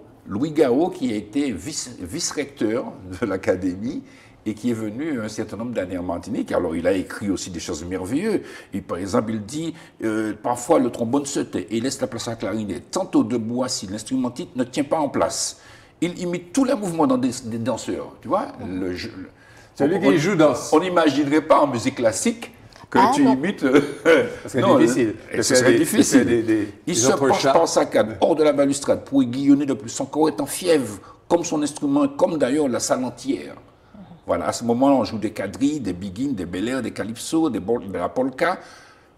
Speaker 3: qui a été vice-recteur de l'Académie et qui est venu un certain nombre d'années en Martinique. Alors, il a écrit aussi des choses merveilleuses. Et, par exemple, il dit, parfois le trombone se tait et laisse la place à la clarinette. Tantôt debout assis, l'instrumentiste ne tient pas en place. Il imite tous les mouvements des danseurs, tu vois.
Speaker 1: Celui qui joue danse.
Speaker 3: On n'imaginerait pas en musique classique que tu imites...
Speaker 1: C'est difficile.
Speaker 3: Ce serait difficile. Il se penche par sa canne, hors de la balustrade, pour aiguillonner de plus. Son corps est en fièvre, comme son instrument, comme d'ailleurs la salle entière. Voilà, à ce moment-là, on joue des quadrilles, des biguines, des bel air, des calypsos, de la polka.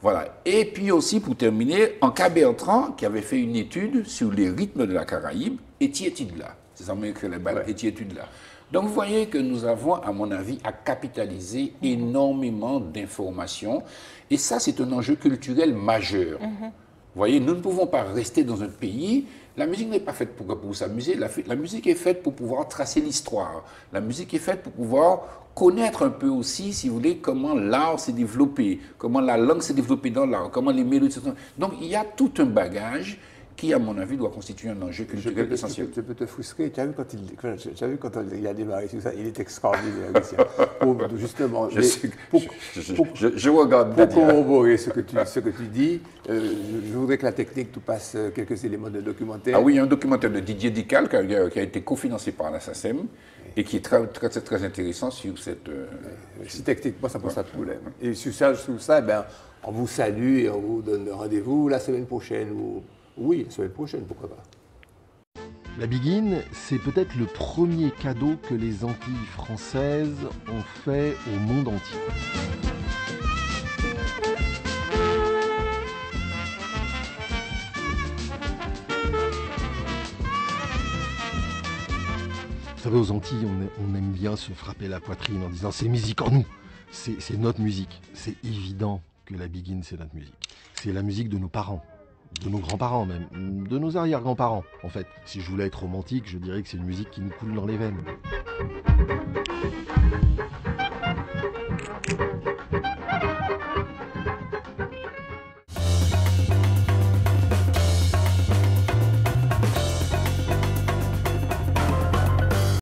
Speaker 3: Voilà. Et puis aussi, pour terminer, Anka Bertrand, qui avait fait une étude sur les rythmes de la Caraïbe, Etietidla. C'est ça que les balles, Etietidla. Donc vous voyez que nous avons, à mon avis, à capitaliser énormément d'informations. Et ça, c'est un enjeu culturel majeur. Vous voyez, nous ne pouvons pas rester dans un pays... La musique n'est pas faite pour s'amuser, la musique est faite pour pouvoir tracer l'histoire. La musique est faite pour pouvoir connaître un peu aussi, si vous voulez, comment l'art s'est développé, comment la langue s'est développée dans l'art, comment les mélodies... Donc il y a tout un bagage qui, à mon avis, doit constituer un enjeu culturel essentiel.
Speaker 1: Je peux te frustrer. Tu as vu quand il a démarré sur ça, il est extraordinaire. Justement,
Speaker 3: je regarde.
Speaker 1: Pour corroborer ce que tu dis, je voudrais que la technique nous passe quelques éléments de documentaire.
Speaker 3: Ah oui, il y a un documentaire de Didier Dical qui a été cofinancé par la SACEM et qui est très intéressant sur cette...
Speaker 1: Si techniquement, ça pose pas de problème. Et sur ça ben, on vous salue et on vous donne rendez-vous la semaine prochaine. Oui, la semaine prochaine, pourquoi pas.
Speaker 4: La Biguine, c'est peut-être le premier cadeau que les Antilles françaises ont fait au monde entier. Vous savez, aux Antilles, on aime bien se frapper la poitrine en disant « c'est musique en nous ». C'est notre musique. C'est évident que la Biguine, c'est notre musique. C'est la musique de nos parents. De nos grands-parents même, de nos arrière-grands-parents en fait. Si je voulais être romantique, je dirais que c'est une musique qui nous coule dans les veines.